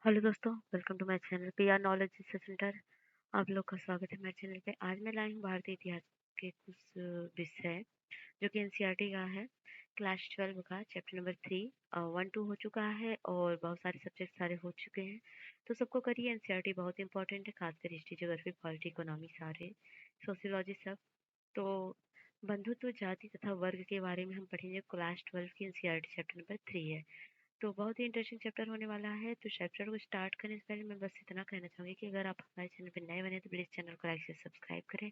Hello दोस्तों, welcome to my channel PR knowledge research centre. आप लोग का स्वागत है मेरे चैनल पे। आज मैं लाई हूँ भारतीय इतिहास के कुछ विषय जो कि एनसीईआरटी का है। क्लास 12 का चैप्टर नंबर 3 1 2 हो चुका है और बहुत सारे सब्जेक्ट सारे हो चुके हैं। तो सबको करिए, एनसीईआरटी बहुत इंपॉर्टेंट है, खासकर हिस्ट्री, ज्योग्राफी, पॉलिटी, इकोनॉमी, सारे सोशियोलॉजी सब। तो बंधुत्व, जाति तथा वर्ग के बारे में हम पढ़ेंगे। क्लास 12 की एनसीईआरटी चैप्टर नंबर 3 है। तो बहुत ही इंटरेस्टिंग चैप्टर होने वाला है। तो चैप्टर को स्टार्ट करने से पहले मैं बस इतना कहना चाहूँगी कि अगर आप हमारे चैनल पर नए बने तो प्लीज़ चैनल को लाइक से सब्सक्राइब करें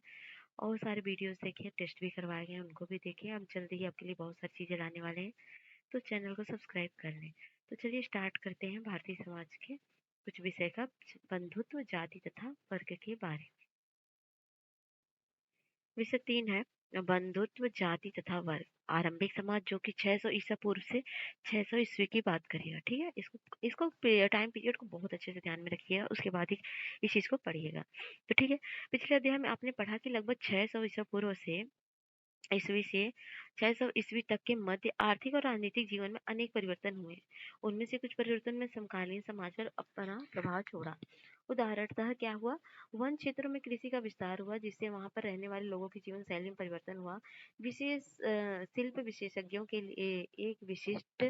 और सारे वीडियोस देखें, टेस्ट भी करवाए गए हैं उनको भी देखें। हम जल्दी ही आपके लिए बहुत सारी चीज़ें लाने वाले हैं, तो चैनल को सब्सक्राइब कर लें। तो चलिए स्टार्ट करते हैं भारतीय समाज के कुछ विषय का, बंधुत्व, जाति तथा वर्ग के बारे में। विषय 3 है बंधुत्व, जाति तथा वर्ग। आरंभिक समाज जो कि 600 ईसा पूर्व से 600 ईस्वी की बात करेगा। ठीक है, इसको इसको टाइम पीरियड को बहुत अच्छे से ध्यान में रखिएगा, उसके बाद ही इस चीज को पढ़िएगा। तो ठीक है, पिछले अध्याय में आपने पढ़ा कि लगभग 600 ईसा पूर्व से ईस्वी से 600 ईस्वी तक के मध्य आर्थिक और राजनीतिक जीवन में अनेक परिवर्तन हुए। उनमें से कुछ परिवर्तन में समकालीन समाज पर अपना प्रभाव छोड़ा। उदाहरणतः क्या हुआ? वन क्षेत्रों में कृषि का विस्तार हुआ, जिससे वहां पर रहने वाले लोगों की जीवन शैली में परिवर्तन हुआ। विशेष शिल्प विशेषज्ञों के लिए एक विशिष्ट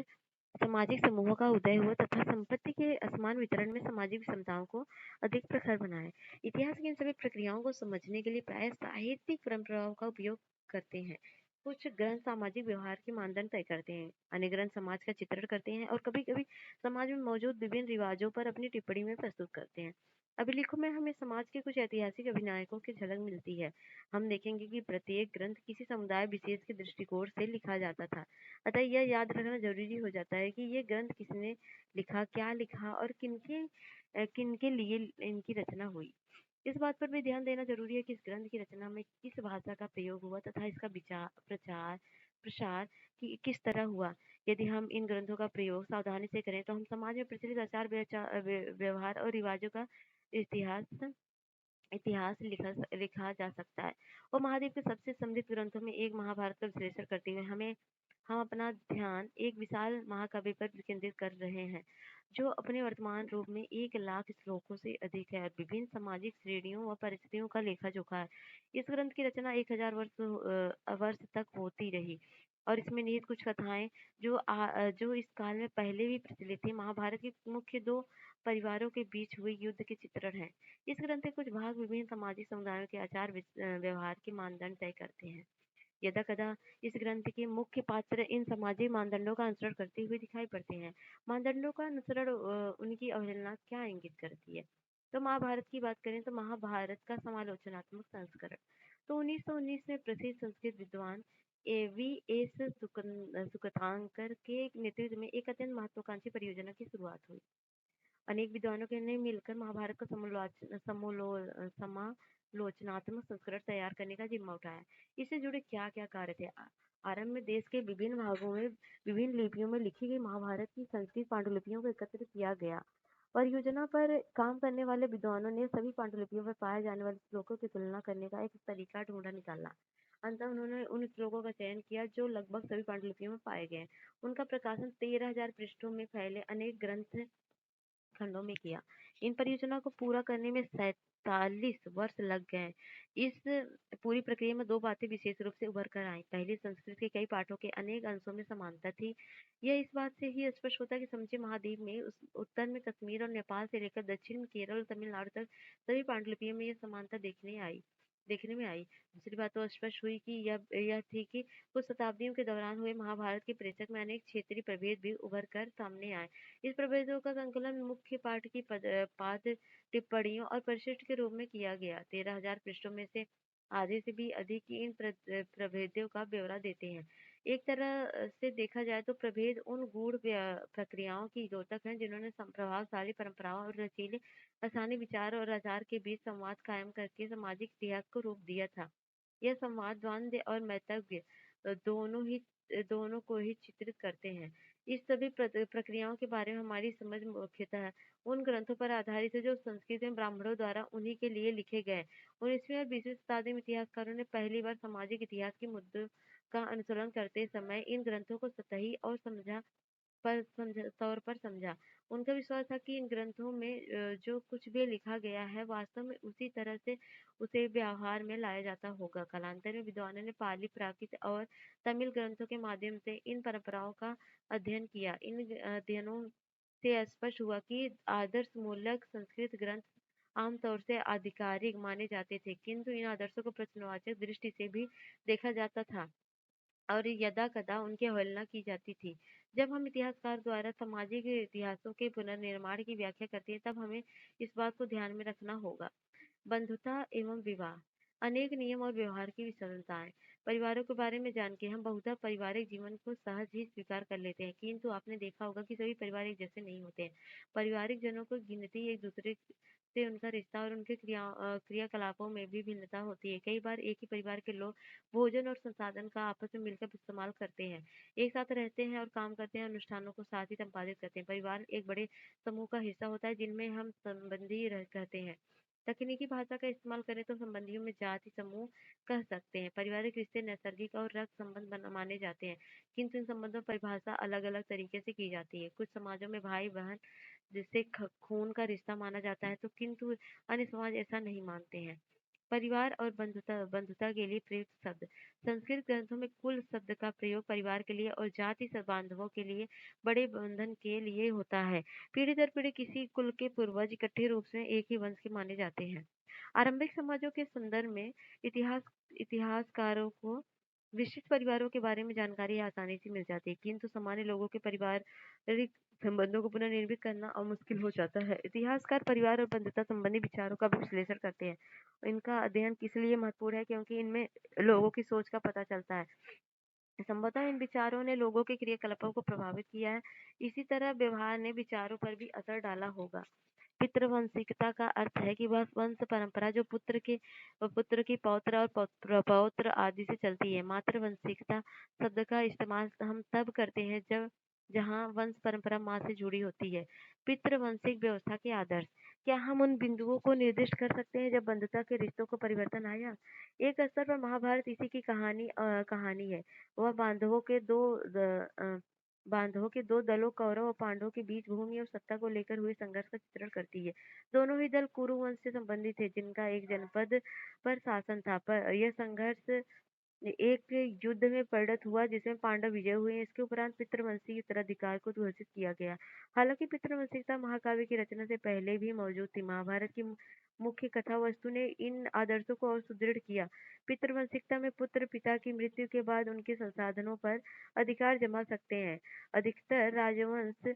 सामाजिक समूहों का उदय हुआ तथा संपत्ति के असमान वितरण में सामाजिक विषमताओं को अधिक प्रखर बनाए। इतिहास की इन सभी प्रक्रियाओं को समझने के लिए प्राय साहित्यिक परंपराओं का उपयोग करते हैं। कुछ ग्रंथ सामाजिक व्यवहार के मानदंड तय करते हैं, अन्य ग्रंथ समाज का चित्रण करते हैं और कभी-कभी समाज में मौजूद विभिन्न रिवाजों पर अपनी टिप्पणी में प्रस्तुत करते हैं। अभिलेखों में हमें समाज के कुछ ऐतिहासिक अभिनायकों की झलक मिलती है। हम देखेंगे कि प्रत्येक ग्रंथ किसी समुदाय विशेष के दृष्टिकोण से लिखा जाता था। अतः यह याद रखना जरूरी हो जाता है कि ये ग्रंथ किसने लिखा, क्या लिखा और किनके लिए इनकी रचना हुई। इस बात पर भी ध्यान देना जरूरी है कि इस ग्रंथ की रचना में किस भाषा का प्रयोग हुआ तथा इसका विचार प्रचार प्रसार किस तरह हुआ। यदि हम इन ग्रंथों का प्रयोग सावधानी से करें तो हम समाज में प्रचलित आचार व्यवहार और रिवाजों का इतिहास इतिहास लिखा जा सकता है। और महादेव के सबसे समृद्ध ग्रंथों में एक महाभारत का विश्लेषण करते हुए हम अपना ध्यान एक विशाल महाकाव्य पर केंद्रित कर रहे हैं, जो अपने वर्तमान रूप में 1 लाख श्लोकों से अधिक है और विभिन्न सामाजिक श्रेणियों व परिस्थितियों का लेखा जोखा है। इस ग्रंथ की रचना 1000 वर्ष तक होती रही और इसमें निहित कुछ कथाएं जो इस काल में पहले भी प्रचलित थी। महाभारत के मुख्य दो परिवारों के बीच हुए युद्ध के चित्रण है। इस ग्रंथ के कुछ भाग विभिन्न सामाजिक समुदायों के आचार व्यवहार के मानदंड तय करते हैं। यदा-कदा इस ग्रंथ के मुख्य पात्र इन सामाजिक मानदंडों का अनुसरण करते हुए दिखाई पड़ते हैं। मानदंडों का अनुसरण उनकी अवहेलना क्या इंगित करती है? तो महाभारत की बात करें तो महाभारत का समालोचनात्मक संस्करण। तो 1919 में प्रसिद्ध संस्कृत विद्वान वी.एस. सुकथांकर के नेतृत्व में एक अत्यंत महत्वाकांक्षी परियोजना की शुरुआत हुई। अनेक विद्वानों के ने मिलकर महाभारत का समालोचनात्मक संस्करण तैयार करने का जिम्मा उठाया। इससे जुड़े क्या क्या कार्य थे? आरंभ में देश के विभिन्न भागों में विभिन्न लिपियों में लिखी गई महाभारत की संस्कृत पांडुलिपियों को एकत्र किया गया। परियोजना पर काम करने वाले विद्वानों ने सभी पांडुलिपियों पर पाए जाने वाले श्लोकों की तुलना करने का एक तरीका ढूंढा निकाला। अंततः उन्होंने उन श्लोकों का चयन किया जो लगभग सभी पांडुलिपियों में पाए गए। उनका प्रकाशन 13,000 पृष्ठों में फैले अनेक ग्रंथ खंडों में किया। इन परियोजना को पूरा करने में 47 वर्ष लग गए। इस पूरी प्रक्रिया में 2 बातें विशेष रूप से उभर कर आई। पहली, संस्कृत के कई पाठों के अनेक अंशों में समानता थी। यह इस बात से ही स्पष्ट होता है कि समूचे महाद्वीप में उत्तर में कश्मीर और नेपाल से लेकर दक्षिण में केरल और तमिलनाडु तक सभी पांडुलिपियों में यह समानता देखने में आई। दूसरी बात तो स्पष्ट हुई कि यह थी कि कुछ शताब्दियों के दौरान हुए महाभारत के प्रेषक में अनेक क्षेत्रीय प्रभेद भी उभर कर सामने आए। इस प्रभेदों का संकलन मुख्य पाठ की पाद टिप्पणियों और परिशिष्ट के रूप में किया गया। 13,000 पृष्ठों में से आधे से भी अधिक इन प्रभेदों का ब्यौरा देते हैं। एक तरह से देखा जाए तो प्रभेद उन गूढ़ प्रक्रियाओं की द्योतक हैं जिन्होंने प्रभावशाली परंपराओं और रचीले स्थानीय विचार और आचार के बीच संवाद कायम करके सामाजिक इतिहास को रूप दिया था। यह संवाद द्वंद्व और मैतव्य दोनों को ही चित्रित करते हैं। इस सभी प्रक्रियाओं के बारे में हमारी समझ मुख्यतः उन ग्रंथों पर आधारित है जो संस्कृत में ब्राह्मणों द्वारा उन्हीं के लिए लिखे गए। 19वीं और 20वीं शताब्दी में इतिहासकारों ने पहली बार सामाजिक इतिहास के मुद्दों का अनुसरण करते समय इन ग्रंथों को सतही और तौर पर समझा। उनका विश्वास था कि इन ग्रंथों में जो कुछ भी लिखा गया है वास्तव में उसी तरह से उसे व्यवहार में लाया जाता होगा। कालांतर में विद्वानों ने पाली, प्राकृत और तमिल ग्रंथों के माध्यम से इन परंपराओं का अध्ययन किया। इन अध्ययनों से स्पष्ट हुआ कि आदर्श मूलक संस्कृत ग्रंथ आमतौर से आधिकारिक माने जाते थे, किंतु इन आदर्शों को प्रश्नवाचक दृष्टि से भी देखा जाता था और यदा-कदा उनकी अवहेलना की जाती थी। जब हम इतिहासकार द्वारा सामाजिक इतिहासों के पुनर्निर्माण की व्याख्या करते हैं, तब हमें इस बात को ध्यान में रखना होगा। बंधुता एवं विवाह अनेक नियम और व्यवहार की विसंगतताएं परिवारों के बारे में जान के हम बहुधा पारिवारिक जीवन को सहज ही स्वीकार कर लेते हैं, किंतु आपने देखा होगा कि सभी परिवार एक जैसे नहीं होते हैं। पारिवारिक जनों को गिनती एक दूसरे से उनका रिश्ता और उनके क्रियाकलापों में भी भिन्नता होती है। कई बार एक ही परिवार के लोग भोजन और संसाधन का आपस में मिलकर इस्तेमाल करते हैं, एक साथ रहते हैं और काम करते हैं, अनुष्ठानों को साथ ही संपादित करते हैं। परिवार एक बड़े समूह का हिस्सा होता है जिनमें हम संबंधी कहते हैं। तकनीकी भाषा का इस्तेमाल करें तो संबंधियों में जाति समूह कह सकते हैं। पारिवारिक रिश्ते नैसर्गिक और रक्त संबंध माने जाते हैं, किंतु इन संबंधों पर परिभाषा अलग अलग तरीके से की जाती है। कुछ समाजों में भाई बहन जिसे खून का रिश्ता माना जाता है, तो किंतु अन्य समाज ऐसा नहीं मानते हैं। परिवार और बंधुता बंधुता के लिए प्रयुक्त शब्द संस्कृत ग्रंथों में कुल शब्द का प्रयोग परिवार के लिए और जाति बांधवों के लिए बड़े बंधन के लिए होता है। पीढ़ी दर पीढ़ी किसी कुल के पूर्वज इकट्ठे रूप से एक ही वंश के माने जाते हैं। आरंभिक समाजों के संदर्भ में इतिहास इतिहासकारों को विशिष्ट परिवारों के बारे में जानकारी आसानी से मिल जाती है, किंतु सामान्य लोगों के पारिवारिक संबंधों को पुनर्निर्मित करना और मुश्किल हो जाता है। इतिहासकार परिवार और बंधुता संबंधी विचारों का भी विश्लेषण करते हैं। इनका अध्ययन किस लिए महत्वपूर्ण है, क्योंकि इनमें लोगों की सोच का पता चलता है। संभवतः इन विचारों ने लोगों के क्रियाकलापों को प्रभावित किया है। इसी तरह व्यवहार ने विचारों पर भी असर डाला होगा। पितृवंशिकता का अर्थ है कि वह वंश परंपरा जो पुत्र की पौत्र और पौत्र पौत्र आदि से चलती है। मातृवंशिकता शब्द का इस्तेमाल हम तब करते हैं जब जहाँ वंश परंपरा माँ से जुड़ी होती है। पितृवंशिक व्यवस्था के आदर्श क्या हम उन बिंदुओं को निर्दिष्ट कर सकते हैं जब बंधुता के रिश्तों को परिवर्तन आया? एक स्तर पर महाभारत इसी की कहानी है। वह बांधवों के दो दलों कौरव और पांडवों के बीच भूमि और सत्ता को लेकर हुए संघर्ष का चित्रण करती है। दोनों ही दल कुरु वंश से संबंधित थे, जिनका एक जनपद पर शासन था। पर यह संघर्ष एक युद्ध में परिणत हुआ जिसमें पांडव विजय हुए। इसके उपरांत पितृवंशी उत्तराधिकार को घोषित किया गया। हालांकि पितृवंशिकता महाकाव्य की रचना से पहले भी मौजूद थी। महाभारत की मुख्य कथा वस्तु ने इन आदर्शों को और सुदृढ़ किया। पितृवंशिकता में पुत्र पिता की मृत्यु के बाद उनके संसाधनों पर अधिकार जमा सकते हैं। अधिकतर राजवंश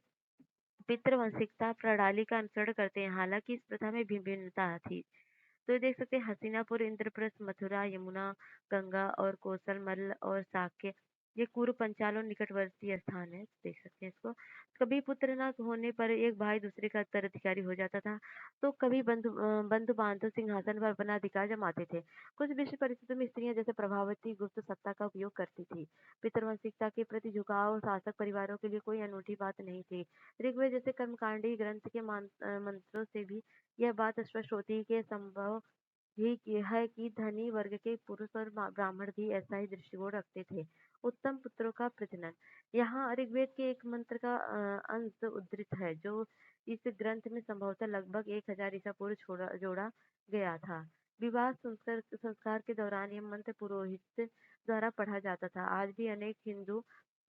पितृवंशिकता प्रणाली का अनुसरण करते हैं, हालांकि इस प्रथा में भिन्नता थी। तो ये देख सकते हैं हस्तिनापुर, इंद्रप्रस्थ, मथुरा, यमुना, गंगा और कौशल मल्ल और शाक्य ये कुरु पंचाल और निकटवर्ती स्थान है। देख सकते हैं इसको। कभी पुत्र न होने पर एक भाई दूसरे का उत्तराधिकारी हो जाता था, तो कभी बंधु बांधव सिंहासन पर अपना अधिकार जमाते थे। कुछ विशेष परिस्थितियों में स्त्रियां जैसे प्रभावती गुप्त सत्ता का उपयोग करती थी। पितृवंशिकता के प्रति झुकाव शासक परिवारों के लिए कोई अनूठी बात नहीं थी। ऋग्वेद जैसे कर्मकांडी ग्रंथ के मंत्रों से भी यह बात स्पष्ट होती है कि संभव है कि धनी वर्ग के पुरुष और ब्राह्मण भी ऐसा ही दृष्टिकोण रखते थे। उत्तम पुत्रों का प्रजनन यहाँ ऋग्वेद के एक मंत्र का अंश उद्धृत है जो इस ग्रंथ में संभवतः लगभग 1000 ईसा पूर्व जोड़ा गया था। विवाह संस्कार के दौरान यह मंत्र पुरोहित द्वारा पढ़ा जाता था। आज भी अनेक हिंदू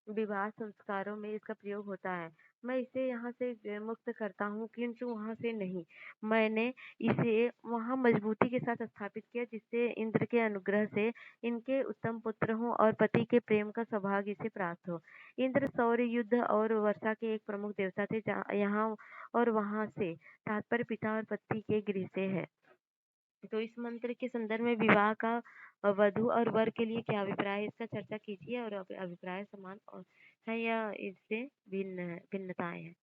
विवाह संस्कारों में इसका प्रयोग होता है। मैं इसे यहाँ से मुक्त करता हूँ, किंतु वहाँ से नहीं। मैंने इसे वहाँ मजबूती के साथ स्थापित किया, जिससे इंद्र के अनुग्रह से इनके उत्तम पुत्र हों और पति के प्रेम का सौभाग्य इसे प्राप्त हो। इंद्र शौर्य, युद्ध और वर्षा के एक प्रमुख देवता थे। यहाँ और वहाँ से तात्पर्य पिता और पति के गृह से है। तो इस मंत्र के संदर्भ में विवाह का वधु और वर के लिए क्या अभिप्राय है, इसका चर्चा कीजिए और अभिप्राय समान और है या इससे भिन्नताएं हैं।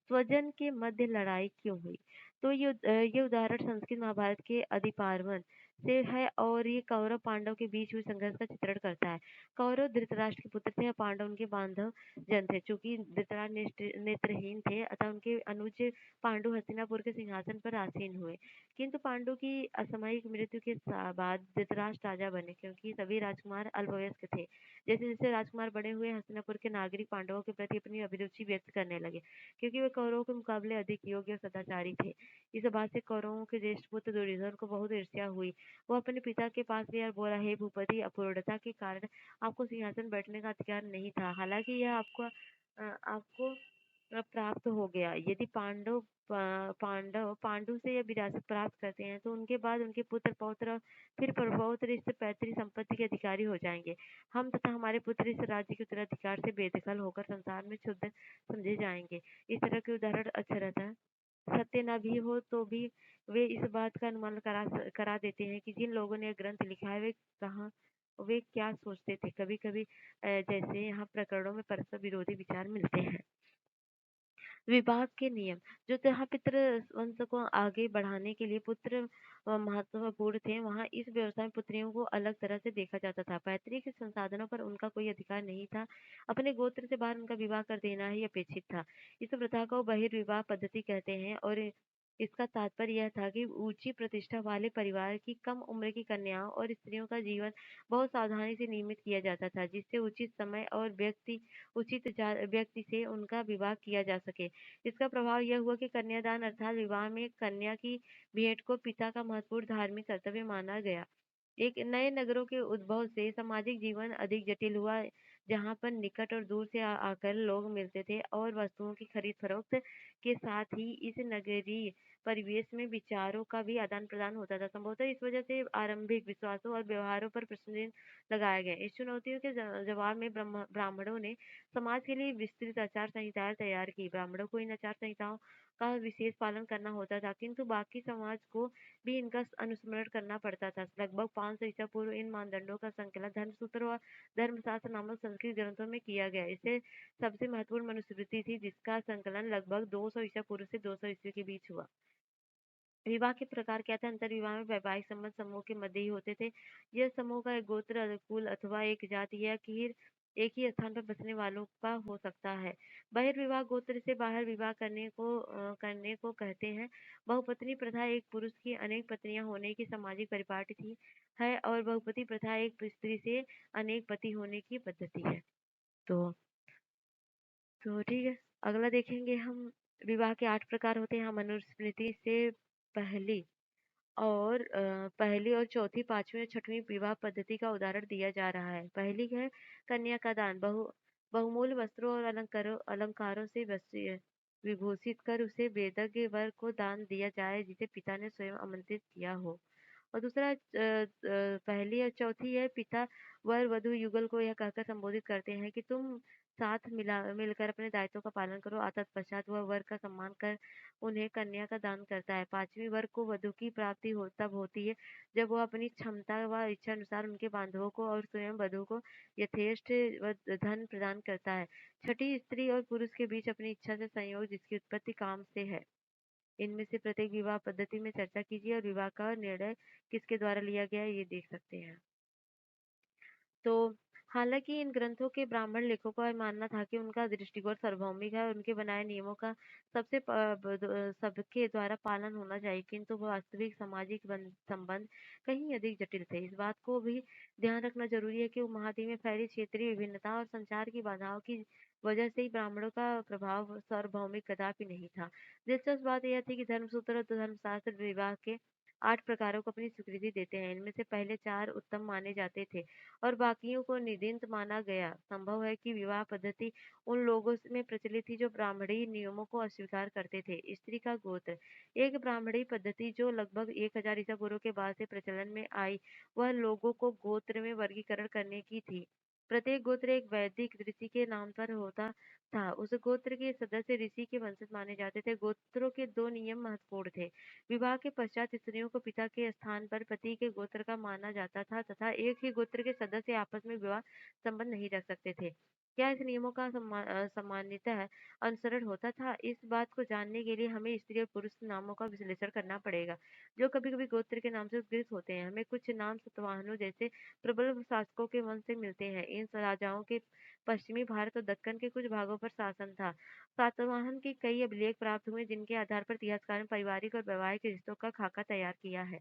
स्वजन के मध्य लड़ाई क्यों हुई? तो ये उदाहरण संस्कृत महाभारत के अधिपार्वन से है और ये कौरव पांडव के बीच हुए संघर्ष का चित्रण करता है। कौरव धृतराष्ट्र के पुत्र थे और पांडव उनके बांधव जन थे। चूंकि धृतराष्ट्र नेत्रहीन थे, अतः उनके अनुज पांडु हस्तिनापुर के सिंहासन पर आसीन हुए। किंतु पांडु की असामयिक मृत्यु के बाद धृतराष्ट्र राजा बने, क्योंकि सभी राजकुमार अल्पवयस्क थे। जैसे जैसे राजकुमार बड़े हुए, हस्तिनापुर के नागरिक पांडवों के प्रति अपनी अभिरुचि व्यक्त करने लगे, क्योंकि वे कौरवों के मुकाबले अधिक योग्य और सदाचारी थे। इस बात से कौरवों के ज्येष्ठ पुत्र दुर्योधन को बहुत ईर्ष्या हुई। वो अपने पिता के पास गया और बोला, हे भूपति, अपूर्णता के कारण आपको सिंहासन बैठने का अधिकार नहीं था। हालांकि यह आपको प्राप्त हो गया। यदि पांडव पांडु से यह विरासत प्राप्त करते हैं, तो उनके बाद उनके पुत्र पौत्र फिर प्रपौत्र इस पैतृक संपत्ति के अधिकारी हो जाएंगे। हम तथा हमारे पुत्र इस राज्य के उत्तराधिकार से बेदखल होकर संसार में क्षुब्ध समझे जाएंगे। इस तरह के उदाहरण अच्छा रहता है। सत्य न भी हो तो भी वे इस बात का अनुमान करा देते हैं कि जिन लोगों ने यह ग्रंथ लिखा है वे क्या सोचते थे। कभी कभी जैसे यहाँ प्रकरणों में परस्पर विरोधी विचार मिलते हैं। विवाह के नियम, जो जहाँ पितृ वंश को आगे बढ़ाने के लिए पुत्र महत्वपूर्ण थे, वहाँ इस व्यवस्था में पुत्रियों को अलग तरह से देखा जाता था। पैतृक संसाधनों पर उनका कोई अधिकार नहीं था। अपने गोत्र से बाहर उनका विवाह कर देना ही अपेक्षित था। इस प्रथा को बहिर्विवाह पद्धति कहते हैं और इसका तात्पर्य यह था कि ऊंची प्रतिष्ठा वाले परिवार की कम उम्र की कन्याओं और स्त्रियों का जीवन बहुत सावधानी से नियमित किया जाता था, जिससे उचित समय और व्यक्ति से उनका विवाह किया जा सके। इसका प्रभाव यह हुआ कि कन्यादान अर्थात विवाह में कन्या की भेंट को पिता का महत्वपूर्ण धार्मिक कर्तव्य माना गया। एक नए नगरों के उद्भव से सामाजिक जीवन अधिक जटिल हुआ, जहाँ पर निकट और दूर से आकर लोग मिलते थे और वस्तुओं की खरीद फरोख्त के साथ ही इस नगरीय परिवेश में विचारों का भी आदान प्रदान होता था। संभवतः इस वजह से आरंभिक विश्वासों और व्यवहारों पर प्रश्न लगाए गए। इस चुनौतियों के जवाब में ब्राह्मणों ने समाज के लिए विस्तृत आचार संहिताएं तैयार की। ब्राह्मणों को इन आचार संहिताओं का विशेष पालन करना होता था, किंतु बाकी समाज को भी इनका अनुस्मरण करना पड़ता था। लगभग 500 ईसा पूर्व इन मानदंडों का संकलन धर्मसूत्र और धर्मशास्त्र नामक संस्कृत ग्रंथों में किया गया। इसे सबसे महत्वपूर्ण मनुस्मृति थी, जिसका संकलन लगभग 200 ईसा पूर्व से 200 ईस्वी के बीच हुआ। विवाह के प्रकार क्या थे? अंतर्विवाह में वैवाहिक संबंध समूह के मध्य ही होते थे। यह समूह का एक गोत्र, कुल अथवा एक जाति या कीर एक ही स्थान पर बसने वालों का हो सकता है। बहिर्विवाह गोत्र से बाहर विवाह करने को कहते हैं। बहुपत्नी प्रथा एक पुरुष की अनेक पत्नियां होने की सामाजिक परिपाटी थी है और बहुपति प्रथा एक स्त्री से अनेक पति होने की पद्धति है। तो ठीक है, अगला देखेंगे हम। विवाह के 8 प्रकार होते हैं। हम मनुस्मृति से पहली पहली और चौथी, पांचवी और छठवीं विवाह पद्धति का उदाहरण दिया जा रहा है। पहली है कन्या का दान। बहुमूल्य वस्त्रों और अलंकारों से विभूषित कर उसे वेदज्ञ वर को दान दिया जाए, जिसे पिता ने स्वयं आमंत्रित किया हो। और दूसरा पहली और चौथी है पिता वर वधु युगल को यह कहकर संबोधित करते हैं कि तुम साथ मिलकर अपने दायित्वों का पालन करो। तत्पश्चात वह वर का सम्मान कर उन्हें कन्या का दान करता है। पांचवी वर को वधु की प्राप्ति तब होती है जब वह अपनी क्षमता व इच्छा अनुसार उनके बांधवों को और स्वयं वधु को यथेष्ट धन प्रदान करता है। छठी, स्त्री और पुरुष के बीच अपनी इच्छा से संयोग, जिसकी उत्पत्ति काम से है। इनमें से प्रत्येक विवाह पद्धति में चर्चा कीजिए और विवाह का निर्णय किसके द्वारा लिया गया है, ये देख सकते हैं। तो हालांकि इन ग्रंथों के ब्राह्मण लेखकों का मानना था कि उनका दृष्टिकोण सार्वभौमिक है और उनके बनाए नियमों का सबके द्वारा पालन होना चाहिए, किंतु वास्तविक सामाजिक संबंध कहीं अधिक जटिल थे। इस बात को भी ध्यान रखना जरूरी है कि उपमहाद्वीप में फैली क्षेत्रीय विभिन्नता और संचार की बाधाओं की वजह से ही ब्राह्मणों का प्रभाव सार्वभौमिक कदापि नहीं था। दिलचस्प बात यह थी कि धर्मसूत्र और धर्मशास्त्र विवाह के 8 प्रकारों को अपनी स्वीकृति देते हैं। इनमें से पहले 4 उत्तम माने जाते थे और बाकियों को निंदित माना गया। संभव है कि विवाह पद्धति उन लोगों में प्रचलित थी जो ब्राह्मणी नियमों को अस्वीकार करते थे। स्त्री का गोत्र, एक ब्राह्मणी पद्धति जो लगभग 1000 ईसा पूर्व के बाद से प्रचलन में आई, वह लोगों को गोत्र में वर्गीकरण करने की थी। प्रत्येक गोत्र एक वैदिक ऋषि के नाम पर होता था। उस गोत्र के सदस्य ऋषि के वंशज माने जाते थे। गोत्रों के 2 नियम महत्वपूर्ण थे। विवाह के पश्चात स्त्रियों को पिता के स्थान पर पति के गोत्र का माना जाता था तथा एक ही गोत्र के सदस्य आपस में विवाह संबंध नहीं रख सकते थे। क्या इस नियमों का सामान्यतः अनुसरण होता था? इस बात को जानने के लिए हमें स्त्री और पुरुष नामों का विश्लेषण करना पड़ेगा, जो कभी-कभी गोत्र के नाम से उद्धृत होते हैं। हमें कुछ नाम सातवाहनों जैसे प्रबल शासकों के वंश से मिलते हैं। इन राजाओं के पश्चिमी भारत और दक्कन के कुछ भागों पर शासन था। सातवाहन के कई अभिलेख प्राप्त हुए जिनके आधार पर इतिहासकारों ने पारिवारिक और वैवाहिक रिश्तों का खाका तैयार किया है।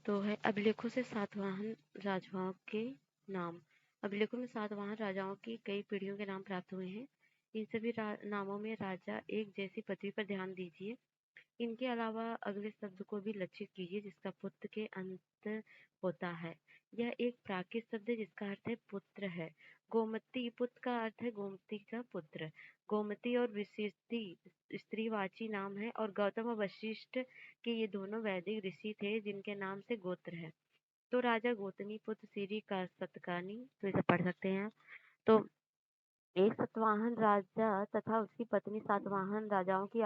तो है अभिलेखों से सातवाहन राजाओं के नाम। अभिलेखों में सातवाहन राजाओं की कई पीढ़ियों के नाम प्राप्त हुए हैं। इन सभी नामों में राजा एक जैसी पदवी पर ध्यान दीजिए। इनके अलावा अगले शब्द को भी लक्षित कीजिए जिसका पुत्र के अंत होता है। यह एक प्राकृत शब्द है जिसका अर्थ है पुत्र है। गोमती पुत्र का अर्थ है गोमती का पुत्र। गोमती और विशिष्टि स्त्रीवाची नाम है और गौतम और वशिष्ठ के ये दोनों वैदिक ऋषि थे जिनके नाम से गोत्र है। तो राजा गोतनी पुत्र सिरी का सतकानी, तो इसे पढ़ सकते हैं। तो एक सतवाहन राजा तथा उसकी पत्नी सातवाहन राजाओं की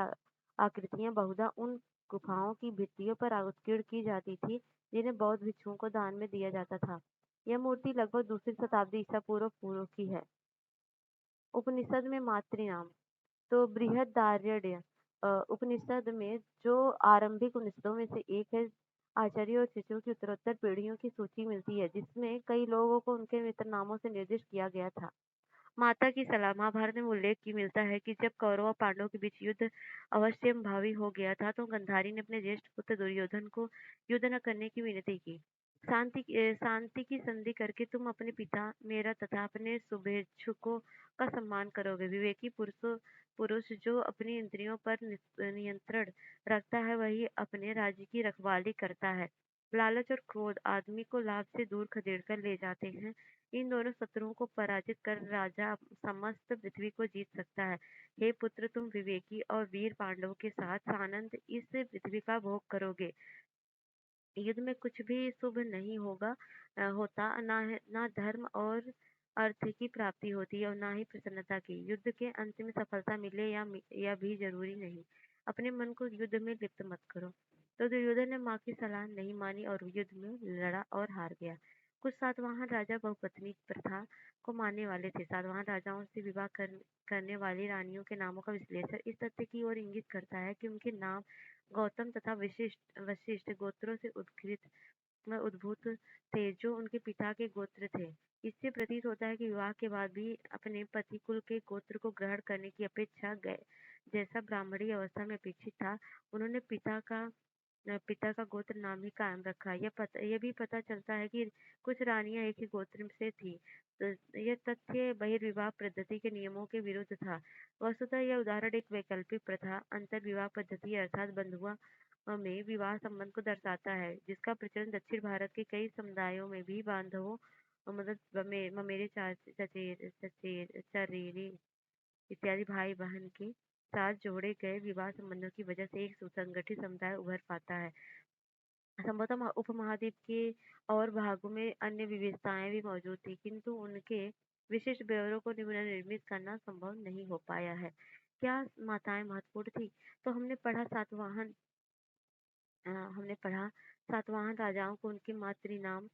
आकृतियां बहुधा उन गुफाओं की भित्तियों पर उत्कीर्ण की जाती थी जिन्हें बौद्ध भिक्षुओं को दान में दिया जाता था। यह मूर्ति लगभग दूसरी शताब्दी ईसा पूर्व पूर्व की है। उपनिषद में मातृनाम। तो बृहदारण्यक उपनिषद में जो आरंभिक उपनिषदों में से एक है, आचार्यों और शिष्यों की उत्तरोत्तर पीढ़ियों की सूची मिलती है जिसमें कई लोगों को उनके मित्र नामों से निर्दिष्ट किया गया था। माता की सलाह। महाभारत में उल्लेख की मिलता है कि जब कौरव और पांडवों के बीच युद्ध अवश्यंभावी हो गया था तो गांधारी ने अपने ज्येष्ठ पुत्र दुर्योधन को युद्ध न करने की विनती की। शांति की संधि करके तुम अपने पिता मेरा तथा अपने शुभेच्छुकों का सम्मान करोगे। विवेकी पुरुष जो अपनी इंद्रियों पर नियंत्रण रखता है वही अपने राज्य की रखवाली करता है। लालच और क्रोध आदमी को लाभ से दूर खदेड़ कर ले जाते हैं। इन दोनों शत्रुओं को पराजित कर राजा समस्त पृथ्वी को जीत सकता है। हे पुत्र, तुम विवेकी और वीर पांडवों के साथ आनंद इस पृथ्वी का भोग करोगे। युद्ध में कुछ भी शुभ नहीं होता, ना धर्म और अर्थ की प्राप्ति होती है और ना ही प्रसन्नता की। युद्ध के अंत में सफलता मिले या भी जरूरी नहीं। अपने मन को युद्ध में लिप्त मत करो। तो दुर्योधन ने माँ की सलाह नहीं मानी और युद्ध में लड़ा और हार गया। कुछ सातवाहन राजा बहुपत्नी प्रथा को मानने वाले थे। सातवाहन राजाओं से विवाह करने वाली रानियों के नामों का विश्लेषण इस तथ्य की ओर इंगित करता है कि उनके नाम गौतम तथा वशिष्ठ गोत्रों से उद्भूत थे जो उनके पिता के गोत्र थे। इससे प्रतीत होता है कि विवाह के बाद भी अपने पति कुल के गोत्र को ग्रहण करने की अपेक्षा जैसा ब्राह्मणी अवस्था में अपेक्षित था, उन्होंने पिता का गोत्र नाम ही कायम रखा। यह भी पता चलता है कि कुछ रानियां एक ही गोत्र से थी। तो यह तथ्य बहिर्विवाह पद्धति के नियमों के विरुद्ध था। वस्तुतः यह उदाहरण एक वैकल्पिक प्रथा अंतर विवाह पद्धति अर्थात बंधुआ में विवाह संबंध को दर्शाता है जिसका प्रचलन दक्षिण भारत के कई समुदायों में भी बांधवों मतलब ममेरे चचेरे इत्यादि भाई बहन के साथ जोड़े गए विवाह संबंधों की वजह से एक सुसंगठित समुदाय उभर पाता है। संभवतः उपमहाद्वीप के और भागों में अन्य विविधताएं भी मौजूद थी किंतु उनके विशिष्ट ब्यौरों को पुनर्निर्मित करना संभव नहीं हो पाया है। क्या माताएं महत्वपूर्ण थी? तो हमने पढ़ा सातवाहन राजाओं को उनके मातृनाम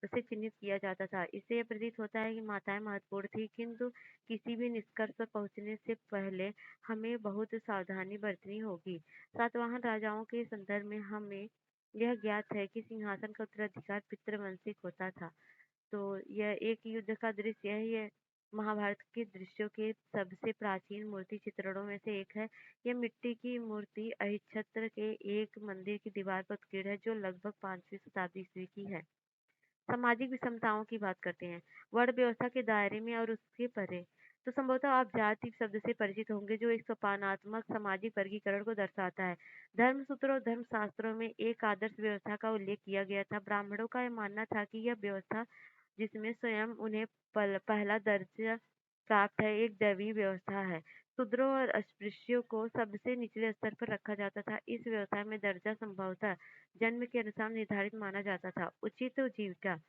से चिन्हित किया जाता था। इससे यह प्रतीत होता है कि माताएं महत्वपूर्ण थी किंतु किसी भी निष्कर्ष पर पहुंचने से पहले हमें बहुत सावधानी बरतनी होगी। सातवाहन राजाओं के संदर्भ में हमें यह ज्ञात है कि सिंहासन का उत्तराधिकार पितृवंशिक होता था। तो यह एक युद्ध का दृश्य है। यह महाभारत के दृश्यों के सबसे प्राचीन मूर्ति चित्रणों में से एक है। यह मिट्टी की मूर्ति अहिच्छत्र के एक मंदिर की दीवार पर उत्कीर्ण है जो लगभग 5वीं शताब्दी ईस्वी की है। सामाजिक विषमताओं की बात करते हैं। वर्ण व्यवस्था के दायरे में और उसके परे। तो संभवतः आप जाति शब्द से परिचित होंगे जो एक सोपानात्मक सामाजिक वर्गीकरण को दर्शाता है। धर्मसूत्रों और धर्मशास्त्रों में एक आदर्श व्यवस्था का उल्लेख किया गया था। ब्राह्मणों का यह मानना था कि यह व्यवस्था जिसमें स्वयं उन्हें पहला दर्जा प्राप्त है एक दैवीय व्यवस्था है। शूद्रों और अस्पृश्यों को सबसे निचले स्तर पर रखा जाता था। इस व्यवस्था में दर्जा संभवतः जन्म के अनुसार निर्धारित माना जाता था। उचित जीविका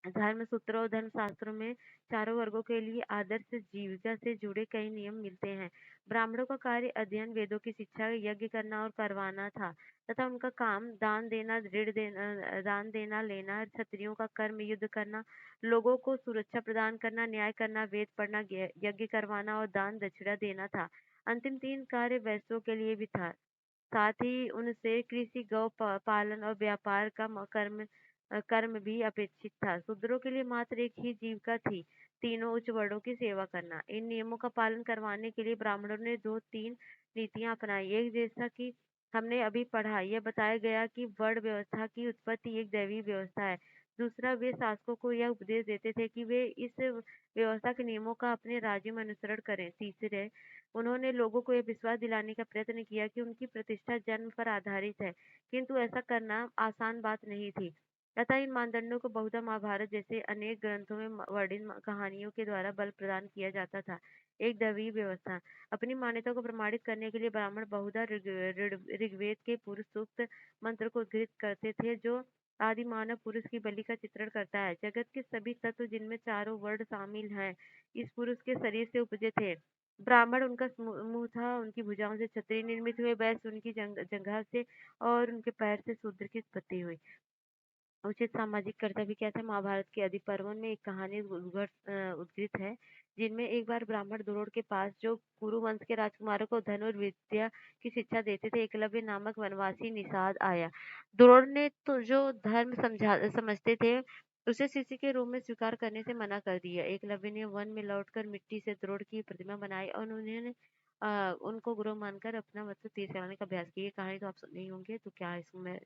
धर्म सूत्रों और धर्म शास्त्रों में चारों वर्गों के लिए आदर्श जीविका से जुड़े कई नियम मिलते हैं। ब्राह्मणों का कार्य अध्ययन, वेदों की शिक्षा, यज्ञ करना और करवाना था तथा उनका काम दान देना, दान देना लेना, क्षत्रियों का कर्म युद्ध करना, लोगों को सुरक्षा प्रदान करना, न्याय करना, वेद पढ़ना, यज्ञ करवाना और दान दक्षिणा देना था। अंतिम तीन कार्य वैश्यों के लिए भी था। साथ ही उनसे कृषि, गौ पालन और व्यापार का कर्म भी अपेक्षित था। शूद्रों के लिए मात्र एक ही जीविका थी, तीनों उच्च वर्णों की सेवा करना। इन नियमों का पालन करवाने के लिए ब्राह्मणों ने दो तीन नीतियां अपनाई। एक, जैसा कि हमने अभी पढ़ा, यह बताया गया कि वर्ण व्यवस्था की उत्पत्ति एक दैवीय व्यवस्था है। दूसरा, वे शासकों को यह उपदेश देते थे कि वे इस व्यवस्था के नियमों का अपने राज्य में अनुसरण करें। तीसरे, उन्होंने लोगों को यह विश्वास दिलाने का प्रयत्न किया कि उनकी प्रतिष्ठा जन्म पर आधारित है, किंतु ऐसा करना आसान बात नहीं थी। अतः इन मानदंडों को बहुधा महाभारत जैसे अनेक ग्रंथों में वर्णित कहानियों के द्वारा बल प्रदान किया जाता था। एक दैवीय व्यवस्था। अपनी मान्यता को प्रमाणित करने के लिए ब्राह्मण बहुधा ऋग्वेद के पुरुष सूक्त मंत्र को उद्धृत करते थे, जो आदि मानव पुरुष की बलि का चित्रण करता है। जगत के सभी तत्व जिनमें चारों वर्ण शामिल हैं, इस पुरुष के शरीर से उपजे थे। ब्राह्मण उनका मुँह था, उनकी भुजाओं से छतरी निर्मित हुए, वैश्य उनकी जंघा से और उनके पैर से शूद्र की उत्पत्ति हुई। उचित सामाजिक कर्तव्य क्या था? महाभारत के आदि पर्वन में एक कहानी उद्धृत है, जिनमें एक बार ब्राह्मण द्रोण के पास, जो कुरु वंश के राजकुमारों को धन और विद्या की शिक्षा देते थे, एकलव्य नामक वनवासी निषाद आया। द्रोण ने तो जो धर्म समझते थे, उसे शिष्य के रूप में स्वीकार करने से मना कर दिया। एकलव्य ने वन में लौटकर मिट्टी से द्रोण की प्रतिमा बनाई और उन्होंने उनको गुरु मानकर अपना मतलब तीर चलाने का अभ्यास किया। ये कहानी तो आप सुने ही होंगे, तो क्या इसमें मैं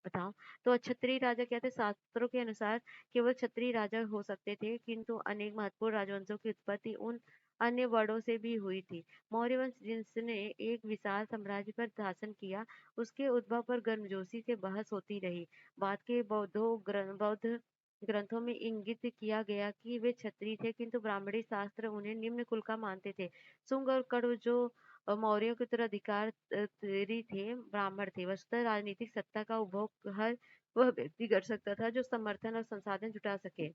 बताऊं? तो क्षत्रिय राजा क्या थे? शास्त्रों के अनुसार केवल क्षत्रिय राजा हो सकते थे, किंतु अनेक महत्वपूर्ण राजवंशों की उत्पत्ति उन अन्य वर्णों से भी हुई थी। मौर्य वंश, जिसने एक विशाल साम्राज्य पर शासन किया, उसके उद्भव पर गर्मजोशी से बहस होती रही। बाद के बौद्ध ग्रंथों में इंगित किया गया कि वे क्षत्रिय थे, किंतु ब्राह्मणी शास्त्र उन्हें निम्न कुल का मानते थे। शुंग और कण्व, जो मौर्यों के उत्तराधिकार थे, ब्राह्मण थे। वस्तुतः राजनीतिक सत्ता का उपभोग हर वह व्यक्ति कर सकता था जो समर्थन और संसाधन जुटा सके।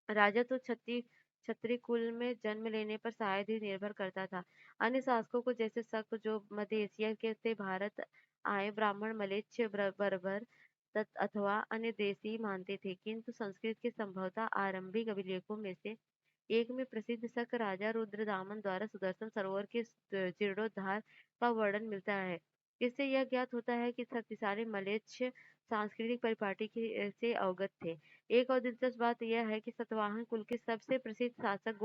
राजा तो क्षत्रिय कुल में जन्म लेने पर शायद ही निर्भर करता था। अन्य शासकों को, जैसे शक, जो मध्य एशिया के से भारत आए ब्राह्मण, मलेच्छ, बर्बर अथवा अन्य देशी मानते थे, किंतु संस्कृत के संभवतः आरंभिक अभिलेखों में से एक में प्रसिद्ध शक राजा रुद्रदामन द्वारा सुदर्शन सरोवर के जीर्णोद्धार का वर्णन मिलता है। इससे यह ज्ञात होता है कि शक्तिशाली मलेच्छ सांस्कृतिक परिपाटी से अवगत थे। एक और दिलचस्प बात यह है कि सातवाहन कुल के सबसे प्रसिद्ध शासक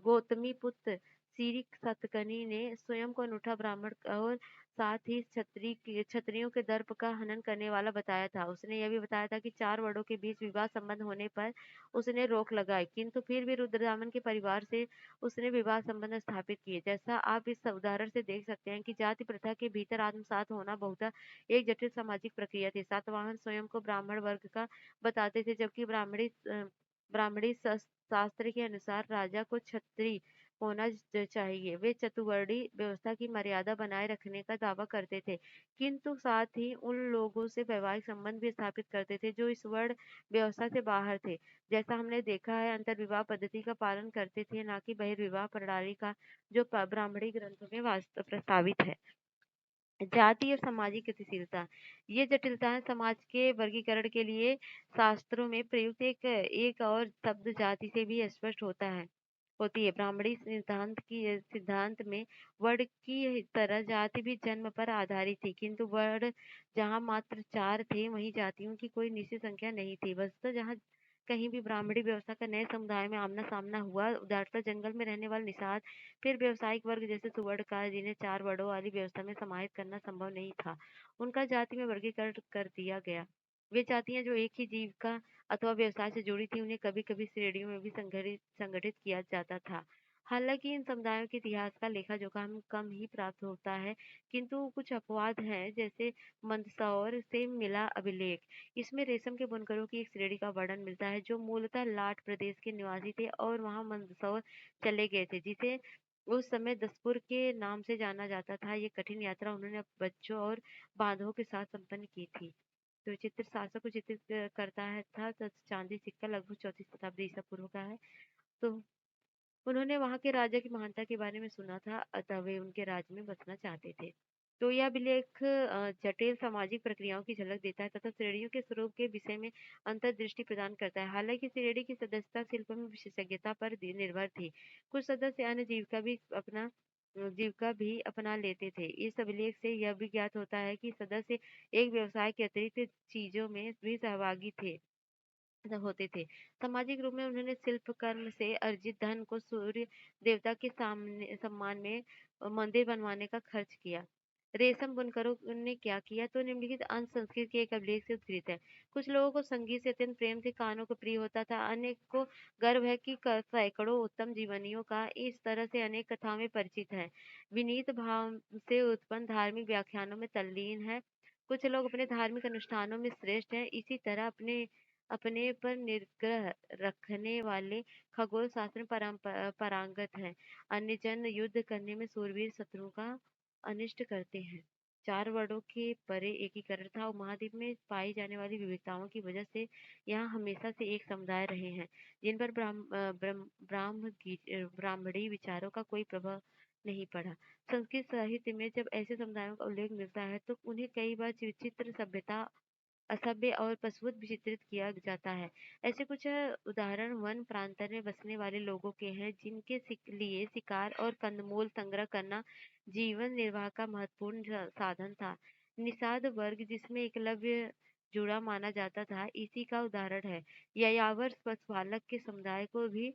गौतमीपुत्र सिरिक सातकर्णी ने स्वयं को अनूठा ब्राह्मण और साथ ही क्षत्रियों के दर्प का हनन करने वाला बताया था। उसने यह भी बताया था कि चार वर्णों के बीच विवाह संबंध होने पर उसने रोक लगाई, किंतु फिर भी रुद्रदामन के परिवार से उसने विवाह संबंध स्थापित किए। जैसा आप इस उदाहरण से देख सकते हैं कि जाति प्रथा के भीतर आत्मसात होना बहुधा एक जटिल सामाजिक प्रक्रिया थी। सातवाहन स्वयं को ब्राह्मण वर्ग का बताते थे, जबकि ब्राह्मणी शास्त्र के अनुसार राजा को क्षत्रिय होना चाहिए। वे चतुर्वर्णी व्यवस्था की मर्यादा बनाए रखने का दावा करते थे, किंतु साथ ही उन लोगों से वैवाहिक संबंध भी स्थापित करते थे जो इस वर्ण व्यवस्था से बाहर थे। जैसा हमने देखा है, अंतर्विवाह पद्धति का पालन करते थे, न कि बहिर्विवाह प्रणाली का, जो ब्राह्मणी ग्रंथों में वास्तव प्रस्तावित है। जाति और सामाजिक गतिशीलता। ये जटिलताएं समाज के वर्गीकरण के लिए शास्त्रों में प्रयुक्त एक और शब्द जाति से भी स्पष्ट होती है। ब्राह्मणी सिद्धांत में वर्ण की तरह जाति भी जन्म पर आधारित थी, किंतु वर्ण जहाँ मात्र चार थे, वहीं जातियों की कोई निश्चित संख्या नहीं थी। वस्तुतः जहाँ कहीं भी ब्राह्मणी व्यवस्था का नए समुदाय में आमना सामना हुआ, उदाहरणतः जंगल में रहने वाले निषाद, फिर व्यवसायिक वर्ग जैसे सुवर्णकार, जिन्हें चार वर्णों वाली व्यवस्था में समाहित करना संभव नहीं था, उनका जाति में वर्गीकरण कर दिया गया। वे जातियां जो एक ही जीविका अथवा व्यवसाय से जुड़ी थी, उन्हें कभी कभी श्रेणियों में भी संगठित किया जाता था। हालांकि इन समुदायों के इतिहास का लेखा जोखा हमें कम ही प्राप्त होता है, किंतु कुछ अपवाद हैं, जैसे मंदसौर से मिला अभिलेख। इसमें रेशम के बुनकरों की एक श्रेणी का वर्णन मिलता है, जो मूलतः लाट प्रदेश के निवासी थे और वहां मंदसौर चले गए थे, जिसे उस समय दसपुर के नाम से जाना जाता था। ये कठिन यात्रा उन्होंने बच्चों और बांधवों के साथ संपन्न की थी। तो चित्र शासक को चित्रित करता है था, तो चांदी सिक्का लगभग 34 शताब्दी ईसा पूर्व का है। तो उन्होंने वहाँ के राजा की महानता के बारे में सुना था, अतः वे उनके राज्य में बसना चाहते थे। तो यह अभिलेख जटिल सामाजिक प्रक्रियाओं की झलक देता है तथा श्रेणियों के स्वरूप के विषय में अंतर्दृष्टि प्रदान करता है। हालांकि श्रेणी की सदस्यता शिल्प में विशेषज्ञता पर निर्भर थी। कुछ सदस्य अन्य जीविका भी अपना लेते थे। इस अभिलेख से यह भी ज्ञात होता है कि सदस्य एक व्यवसाय के अतिरिक्त चीजों में भी सहभागी थे होते थे। सामाजिक रूप में उन्होंने शिल्प कर्म से अर्जित धन को सूर्य देवता के सामने सम्मान में मंदिर बनवाने का खर्च किया। रेशम बुनकरों ने क्या किया, तो निम्नलिखित अंश संस्कृत के एक अभिलेख से उद्धृत है। कुछ लोगों को संगीत से अत्यंत प्रेम थे, कानों को प्रिय होता था। अन्य को गर्व है कि सैकड़ों उत्तम जीवनियों का इस तरह से अनेक कथाओं में परिचित है। विनीत भाव से उत्पन्न धार्मिक व्याख्यानों में तल्लीन है। कुछ लोग अपने धार्मिक अनुष्ठानों में श्रेष्ठ हैं। इसी तरह अपने अपने पर निग्रह रखने वाले खगोल शास्त्र में पारंगत हैं। अन्य जन युद्ध करने में शूरवीर शत्रुओं का अनिष्ट करते हैं। चार वर्णों के परे एकीकरण था और महाद्वीप में पाई जाने वाली विविधताओं की वजह से यहाँ हमेशा से एक समुदाय रहे हैं, जिन पर ब्राह्मणी विचारों का कोई प्रभाव नहीं पड़ा। संस्कृत साहित्य में जब ऐसे समुदायों का उल्लेख मिलता है तो उन्हें कई बार विचित्र सभ्यता, असभ्य और पशुवत विचित्रित किया जाता है। ऐसे कुछ उदाहरण वन प्रांतन में बसने वाले लोगों के हैं, जिनके लिए शिकार और कंदमूल संग्रह करना जीवन निर्वाह का महत्वपूर्ण साधन था। निषाद वर्ग, जिसमें एकलव्य जुड़ा माना जाता था, इसी का उदाहरण है। यायावर पशुपालक के समुदाय को भी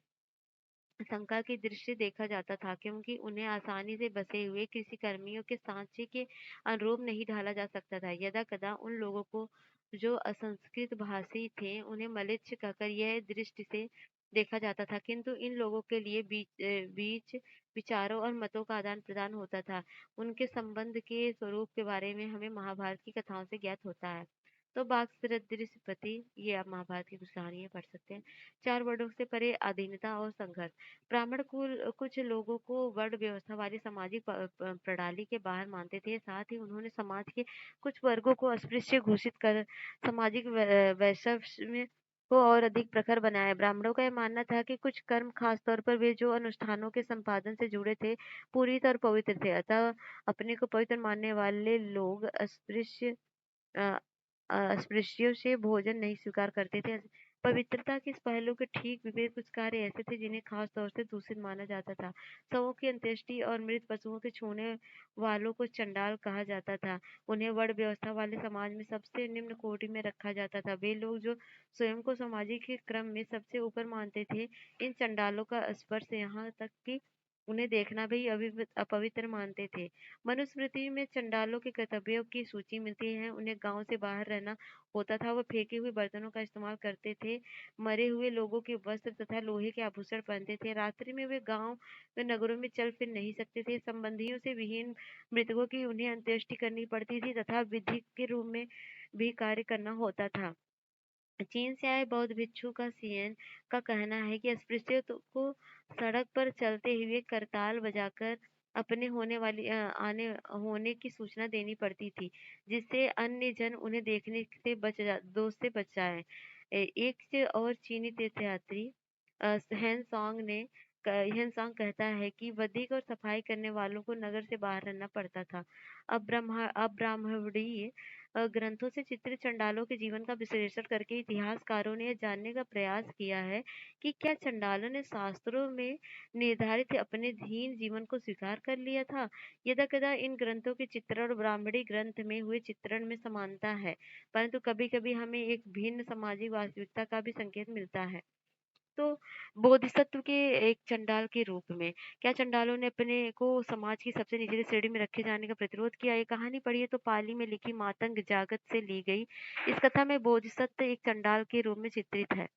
शंका की दृष्टि देखा जाता था, क्योंकि उन्हें आसानी से बसे हुए कृषि कर्मियों के सांचे के अनुरूप नहीं ढाला जा सकता था। यदा कदा उन लोगों को जो असंस्कृत भाषी थे उन्हें मलेच्छ कहकर यह दृष्टि से देखा जाता था, किंतु इन लोगों के लिए बीच विचारों और मतों का आदान प्रदान होता था। उनके संबंध के स्वरूप के बारे में हमें महाभारत की कथाओं से ज्ञात होता है। तो बाघ ये आप महाभारत की कुछ कहानियां पढ़ सकते हैं। चार वर्णों से परे अधीनता और संघर्ष। ब्राह्मण कुल कुछ लोगों को वर्ण व्यवस्था वाली सामाजिक प्रणाली के बाहर मानते थे। साथ ही उन्होंने समाज के कुछ वर्गों को अस्पृश्य घोषित कर सामाजिक वैषम्य को और अधिक प्रखर बनाया। ब्राह्मणों का यह मानना था कि कुछ कर्म, खास तौर पर वे जो अनुष्ठानों के संपादन से जुड़े थे, पूरी तरह पवित्र थे। अतः अपने को पवित्र मानने वाले लोग अ, अस्पृश्यों से भोजन नहीं स्वीकार करते थे। पवित्रता के इस पहलू के ठीक विपरीत कुछ कार्य ऐसे थे जिन्हें खास तौर से दूषित माना जाता था। शवों की अंत्येष्टि और मृत पशुओं के छूने वालों को चंडाल कहा जाता था। उन्हें वर्ण व्यवस्था वाले समाज में सबसे निम्न कोटि में रखा जाता था। वे लोग जो स्वयं को सामाजिक के क्रम में सबसे ऊपर मानते थे, इन चंडालों का स्पर्श यहाँ तक कि उन्हें देखना भी अपवित्र मानते थे। मनुस्मृति में चंडालों के कर्तव्यों की सूची मिलती है। उन्हें गांव से बाहर रहना होता था। वह फेंके हुए बर्तनों का इस्तेमाल करते थे, मरे हुए लोगों के वस्त्र तथा लोहे के आभूषण पहनते थे। रात्रि में वे गांव व नगरों में चल फिर नहीं सकते थे। संबंधियों से विहीन मृतकों की उन्हें अंत्येष्टि करनी पड़ती थी तथा विधि के रूप में भी कार्य करना होता था। चीन से आए बौद्ध भिक्षु का सीएन का कहना है कि अस्पृश्यों को सड़क पर चलते हुए करताल बजाकर अपने आने होने की सूचना देनी पड़ती थी, जिससे अन्य जन उन्हें देखने से दोष से बच जाए। एक और चीनी तीर्थयात्री हेन सॉन्ग कहता है कि वधिक और सफाई करने वालों को नगर से बाहर रहना पड़ता था। अब ब्राह्मणीय ग्रंथों से चित्रित चंडालों के जीवन का विश्लेषण करके इतिहासकारों ने यह जानने का प्रयास किया है कि क्या चंडालों ने शास्त्रों में निर्धारित अपने हीन जीवन को स्वीकार कर लिया था। यदाकदा इन ग्रंथों के चित्रण और ब्राह्मणी ग्रंथ में हुए चित्रण में समानता है, परंतु कभी-कभी हमें एक भिन्न सामाजिक वास्तविकता का भी संकेत मिलता है। तो बोधिसत्व के एक चंडाल के रूप में क्या चंडालों ने अपने को समाज की सबसे निचली श्रेणी में रखे जाने का प्रतिरोध किया? ये कहानी पढ़िए तो पाली में लिखी मातंग जागत से ली गई। इस कथा में बोधिसत्व एक चंडाल के रूप में चित्रित है।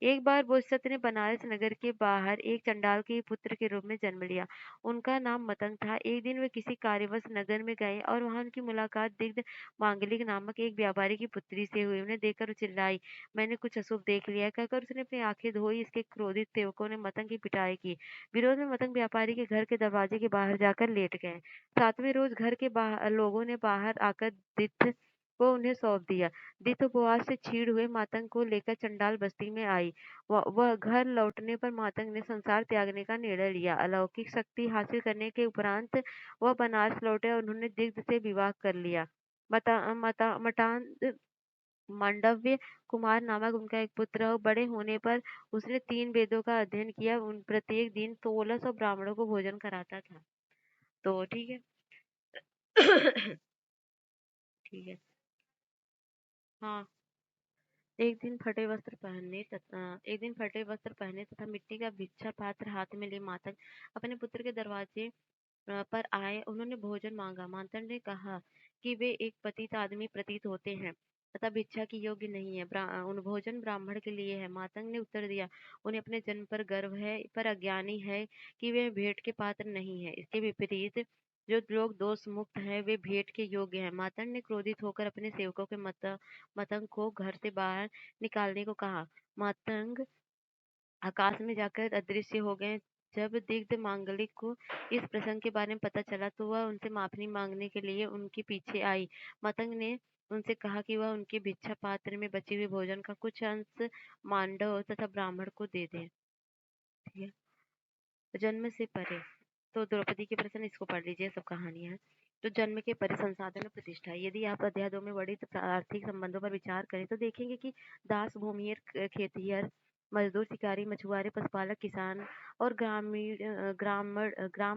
एक बार बोधिसत्व ने बनारस नगर के बाहर एक चंडाल के पुत्र के रूप में जन्म लिया। उनका नाम मतंग था। एक दिन वे किसी कार्यवश नगर में गए और वहां उनकी मुलाकात दिग्ध मांगलिक नामक एक व्यापारी की पुत्री से हुई। उन्हें देखकर वो चिल्लाई, मैंने कुछ अशुभ देख लिया है। कहकर उसने अपनी आंखें धोई। इसके क्रोधित सेवकों ने मतंग की पिटाई की। विरोध में मतंग व्यापारी के घर के दरवाजे के बाहर जाकर लेट गए। सातवें रोज घर के बाहर लोगों ने बाहर आकर दिग्ध को उन्हें सौंप दिया। ऋतु उपवास से क्षीण हुए मातंग को लेकर चंडाल बस्ती में आई। वह घर लौटने पर मातंग ने संसार त्यागने का निर्णय लिया। अलौकिक शक्ति हासिल करने के उपरांत वह बनारस लौटे और उन्होंने दिग्ध से विवाह कर लिया। मतांत मांडव्य कुमार नामक उनका एक पुत्र हो। बड़े होने पर उसने 3 वेदों का अध्ययन किया। उन प्रत्येक दिन 1600 ब्राह्मणों को भोजन कराता था। तो ठीक है। ठीक है। हाँ। एक दिन फटे वस्त्र पहने तथा मिट्टी का भिक्षा पात्र हाथ में लिए मातंग अपने पुत्र के दरवाजे पर आए। उन्होंने भोजन मांगा। मातंग ने कहा कि वे एक पतित आदमी प्रतीत होते हैं तथा भिक्षा की योग्य नहीं है। उन भोजन ब्राह्मण के लिए है। मातंग ने उत्तर दिया, उन्हें अपने जन्म पर गर्व है, पर अज्ञानी है कि वे भेंट के पात्र नहीं है। इसके विपरीत जो लोग दोष मुक्त हैं वे भेंट के योग्य हैं। मातंग ने क्रोधित होकर अपने सेवकों के मतंग को घर से बाहर निकालने को कहा। मातंग आकाश में जाकर अदृश्य हो गए। जब दिग्ध मांगलिक को इस प्रसंग के बारे में पता चला तो वह उनसे माफी मांगने के लिए उनके पीछे आई। मतंग ने उनसे कहा कि वह उनके भिक्षा पात्र में बचे हुए भोजन का कुछ अंश मांडव तथा ब्राह्मण को दे दें। ठीक है। जन्म से परे, तो द्रौपदी के प्रश्न इसको पढ़ लीजिए, सब कहानियां हैं। तो जन्म के परे संसाधन और प्रतिष्ठा। यदि आप अध्याय 2 में वर्णित आर्थिक संबंधों पर विचार करें तो देखेंगे कि दास, भूमिहर, खेतिहर, मजदूर, शिकारी, मछुआरे, पशुपालक, किसान और ग्राम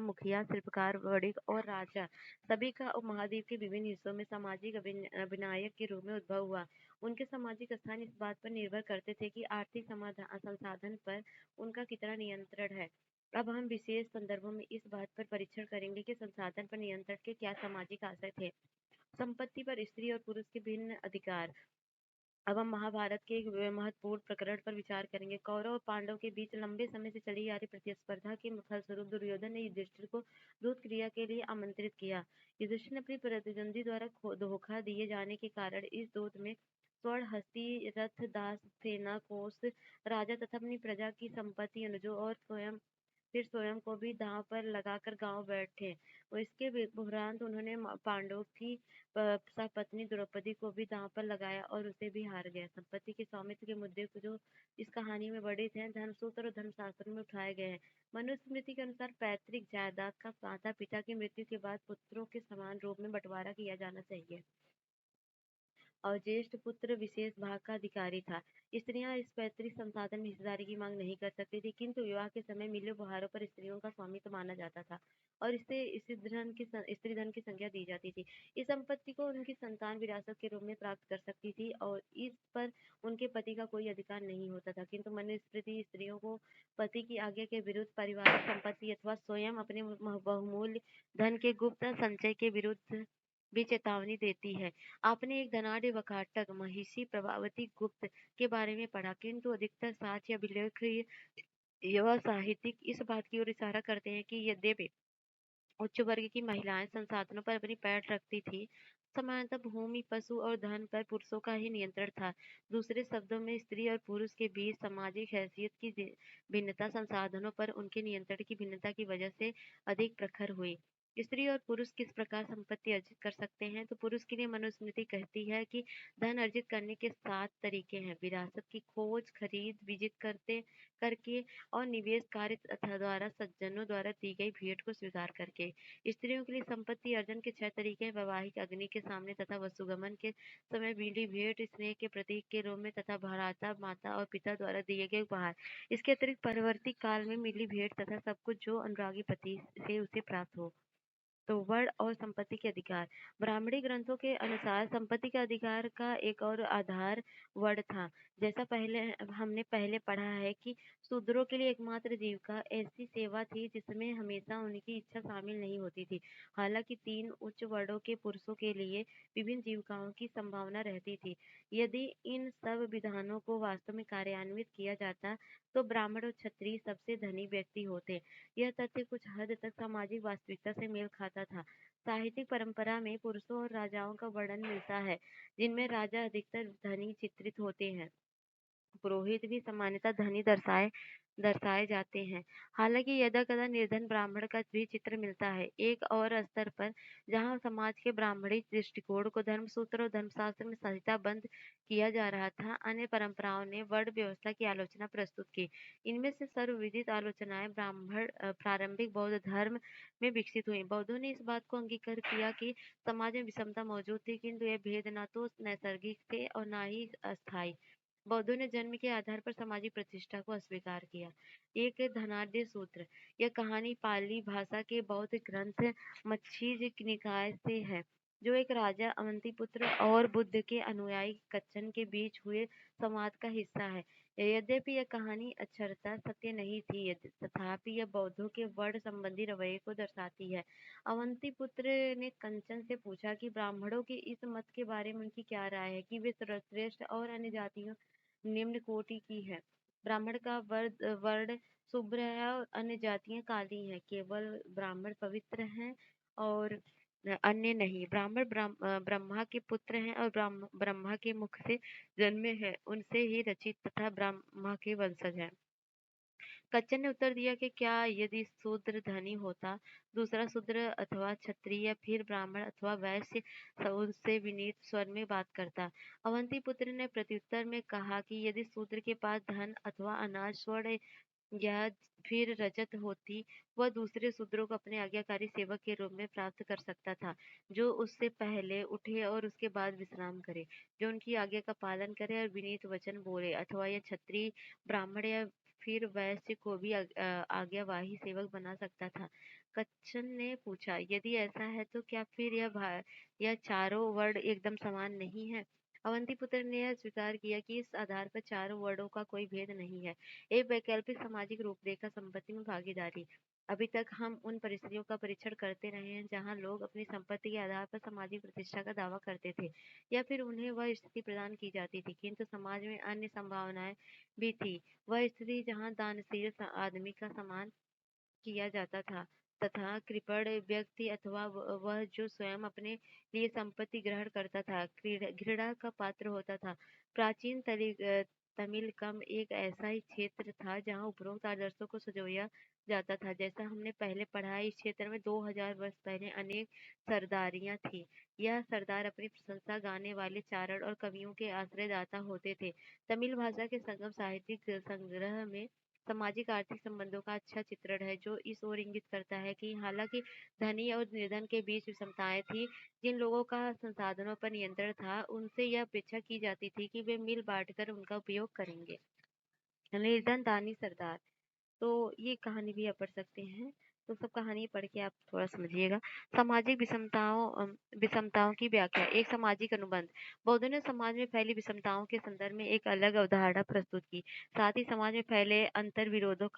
मुखिया, शिल्पकार, वणिक और राजा सभी का उपमहाद्वीप के विभिन्न हिस्सों में सामाजिक अभिनायक के रूप में उद्भव हुआ। उनके सामाजिक स्थान इस बात पर निर्भर करते थे कि आर्थिक संसाधन पर उनका कितना नियंत्रण है। अब हम विशेष संदर्भों में इस बात पर परीक्षण करेंगे कि संसाधन पर नियंत्रण के क्या सामाजिक आशय थे। संपत्ति पर स्त्री और पुरुष के भिन्न अधिकार। अब हम महाभारत के एक महत्वपूर्ण प्रकरण पर विचार करेंगे। कौरव और पांडव के बीच लंबे समय से चली आ रही प्रतिस्पर्धा के फलस्वरूप दुर्योधन ने युधिष्ठिर को दूत क्रिया के लिए आमंत्रित किया। युधिष्ठिर ने अपने प्रतिद्वंदी द्वारा धोखा दिए जाने के कारण इस दूत में स्वर्ण, हस्ती, रथ, दास, सेना, कोष, राजा तथा अपनी प्रजा की संपत्ति, अनुजों और फिर स्वयं को भी दांव पर लगाकर गांव बैठे। और इसके उपरांत उन्होंने पांडवों की पत्नी द्रौपदी को भी दांव पर लगाया और उसे भी हार गया। संपत्ति के स्वामित्व के मुद्दे को जो इस कहानी में वर्णित हैं धर्मसूत्र और धर्मशास्त्र में उठाए गए हैं। मनुस्मृति के अनुसार पैतृक जायदाद का माता पिता की मृत्यु के बाद पुत्रों के समान रूप में बंटवारा किया जाना चाहिए और ज्येष्ठ पुत्र विशेष भाग का अधिकारी था। स्त्रियां इस पैतृक संसाधन में हिस्सेदारी की मांग नहीं कर सकती थी, किंतु विवाह के समय मिले उपहारों पर स्त्रियों का स्वामित्व माना जाता था और इससे स्त्री धन की संज्ञा दी जाती थी। इस संपत्ति को उनकी संतान विरासत के रूप में प्राप्त कर सकती थी और इस पर उनके पति का कोई अधिकार नहीं होता था। किंतु मनुस्मृति स्त्रियों को पति की आज्ञा के विरुद्ध पारिवारिक संपत्ति अथवा स्वयं अपने बहुमूल्य धन के गुप्त संचय के विरुद्ध भी चेतावनी देती है। आपने एक धनाढ़ वकाटक महिषी प्रभावती गुप्त के बारे में पढ़ा, किंतु अधिकतर साक्ष्य अभिलेख युवा साहित्यिक इस बात की ओर इशारा करते हैं कि यद्यपि उच्च वर्ग की महिलाएं संसाधनों पर अपनी पैर रखती थी, सामान्यतः भूमि, पशु और धन पर पुरुषों का ही नियंत्रण था। दूसरे शब्दों में स्त्री और पुरुष के बीच सामाजिक हैसियत की भिन्नता संसाधनों पर उनके नियंत्रण की भिन्नता की वजह से अधिक प्रखर हुई। स्त्री और पुरुष किस प्रकार संपत्ति अर्जित कर सकते हैं? तो पुरुष के लिए मनुस्मृति कहती है कि धन अर्जित करने के 7 तरीके हैं: विरासत की खोज, खरीद, विजित करके और निवेश कार्य द्वारा सज्जनों द्वारा दी गई भेंट को स्वीकार करके। स्त्रियों के लिए संपत्ति अर्जन के 6 तरीके हैं: वैवाहिक अग्नि के सामने तथा वसुगमन के समय मिली भेंट, स्नेह के प्रतीक के रूप में तथा भ्राता, माता और पिता द्वारा दिए गए उपहार। इसके अतिरिक्त परवर्ती काल में मिली भेंट तथा सब कुछ जो अनुरागी पति से उसे प्राप्त हो। तो वर्ण और संपत्ति के अधिकार। ब्राह्मणी ग्रंथों के अनुसार संपत्ति के अधिकार का एक और आधार वर्ण था। जैसा हमने पहले पढ़ा है कि शूद्रों के लिए एकमात्र जीविका ऐसी सेवा थी जिसमें हमेशा उनकी इच्छा शामिल नहीं होती थी। हालांकि 3 उच्च वर्णों के पुरुषों के लिए विभिन्न जीविकाओं की संभावना रहती थी। यदि इन सब विधानों को वास्तव में कार्यान्वित किया जाता तो ब्राह्मण और क्षत्रिय सबसे धनी व्यक्ति होते। यह तथ्य कुछ हद तक सामाजिक वास्तविकता से मेल खाता था। साहित्यिक परंपरा में पुरुषों और राजाओं का वर्णन मिलता है, जिनमें राजा अधिकतर धनी चित्रित होते हैं। पुरोहित भी सामान्यतः धनी दर्शाए दर्शाए जाते हैं। हालांकि यदा-कदा निर्धन ब्राह्मण का भी चित्र मिलता है। एक और स्तर पर, जहां समाज के ब्राह्मणी दृष्टिकोण को धर्मसूत्र और धर्मशास्त्र में संहिताबद्ध किया जा रहा था, अन्य परंपराओं ने वर्ण व्यवस्था की आलोचना प्रस्तुत की। इनमें से सर्वविदित आलोचनाएं प्रारंभिक बौद्ध धर्म में विकसित हुई। बौद्धों ने इस बात को अंगीकार किया कि समाज में विषमता मौजूद थी, किंतु यह भेद न तो नैसर्गिक थे और न ही अस्थायी। बौद्धों ने जन्म के आधार पर सामाजिक प्रतिष्ठा को अस्वीकार किया। एक धनाढ्य सूत्र। यह कहानी पाली भाषा के बौद्ध ग्रंथ मच्छिज निकाय से है, जो एक राजा अवंतीपुत्र और बुद्ध के अनुयायी कच्छन के बीच हुए संवाद का हिस्सा है। यद्यपि यह कहानी अक्षरशः सत्य नहीं थी, तथापि यह बौद्धों के वर्ण संबंधी रवैये को दर्शाती है। अवंतीपुत्र ने कंचन से पूछा कि ब्राह्मणों के इस मत के बारे में उनकी क्या राय है कि वे सर्वश्रेष्ठ और अन्य जातियों निम्न कोटि की है। ब्राह्मण का वर्ण शुभ्र है और अन्य जातियां काली हैं। केवल ब्राह्मण पवित्र हैं और अन्य नहीं। ब्रह्मा के पुत्र हैं और ब्रह्मा के मुख से जन्मे हैं, उनसे ही रचित तथा ब्रह्मा के वंशज हैं। कच्चन ने उत्तर दिया कि क्या यदि शूद्र धनी होता, दूसरा शूद्र अथवा क्षत्रिय, फिर ब्राह्मण अथवा वैश्य उससे विनीत स्वर में बात करता। अवंतीपुत्र ने प्रत्युत्तर में कहा कि यदि शूद्र के पास धन अथवा अनाज, स्वर्ण या फिर रजत होती, वह दूसरे शूद्रों को अपने आज्ञाकारी सेवक के रूप में प्राप्त कर सकता था, जो उससे पहले उठे और उसके बाद विश्राम करे, जो उनकी आज्ञा का पालन करे और विनीत वचन बोले। अथवा यह क्षत्रिय, ब्राह्मण या फिर वैश्य को भी आज्ञावाही सेवक बना सकता था। कच्छन ने पूछा, यदि ऐसा है तो क्या फिर यह चारों वर्ण एकदम समान नहीं है? अवंतीपुत्र ने यह स्वीकार किया कि इस आधार पर चारों वर्णों का कोई भेद नहीं है। एक वैकल्पिक सामाजिक रूपरेखा संपत्ति में भागीदारी। अभी तक हम उन परिस्थितियों का परीक्षण करते रहे हैं जहां लोग अपनी संपत्ति के आधार पर सामाजिक प्रतिष्ठा का दावा करते थे, या फिर उन्हें वह स्थिति प्रदान की जाती थी। किंतु समाज में अन्य संभावनाएं भी थी। वह स्थिति जहां दानशील आदमी का सम्मान किया जाता था, तथा कृपण व्यक्ति अथवा वह जो स्वयं अपने लिए संपत्ति ग्रहण करता था, घृणा का पात्र होता था। प्राचीन तमिलकम एक ऐसा ही क्षेत्र था जहां उपरोक्त आदर्शों को संजोया जाता था। जैसा हमने पहले पढ़ा है, इस क्षेत्र में 2000 वर्ष पहले अनेक सरदारियां थी। यह सरदार अपनी प्रशंसा गाने वाले चारण और कवियों के आश्रयदाता होते थे। तमिल भाषा के संगम साहित्यिक संग्रह में सामाजिक आर्थिक संबंधों का अच्छा चित्रण है, जो इस ओर इंगित करता है कि हालांकि धनी और निर्धन के बीच विषमताएं थी, जिन लोगों का संसाधनों पर नियंत्रण था, उनसे यह अपेक्षा की जाती थी कि वे मिल बांटकर उनका उपयोग करेंगे। निर्धन दानी सरदार। तो ये कहानी भी आप पढ़ सकते हैं। तो सब कहानी पढ़ के आप थोड़ा समझिएगा। सामाजिक विषमताओं की व्याख्या। एक सामाजिक अनुबंध। बौद्धों ने समाज में फैली विषमताओं के संदर्भ में एक अलग अवधारणा प्रस्तुत की। साथ ही समाज में फैले अंतर विरोधों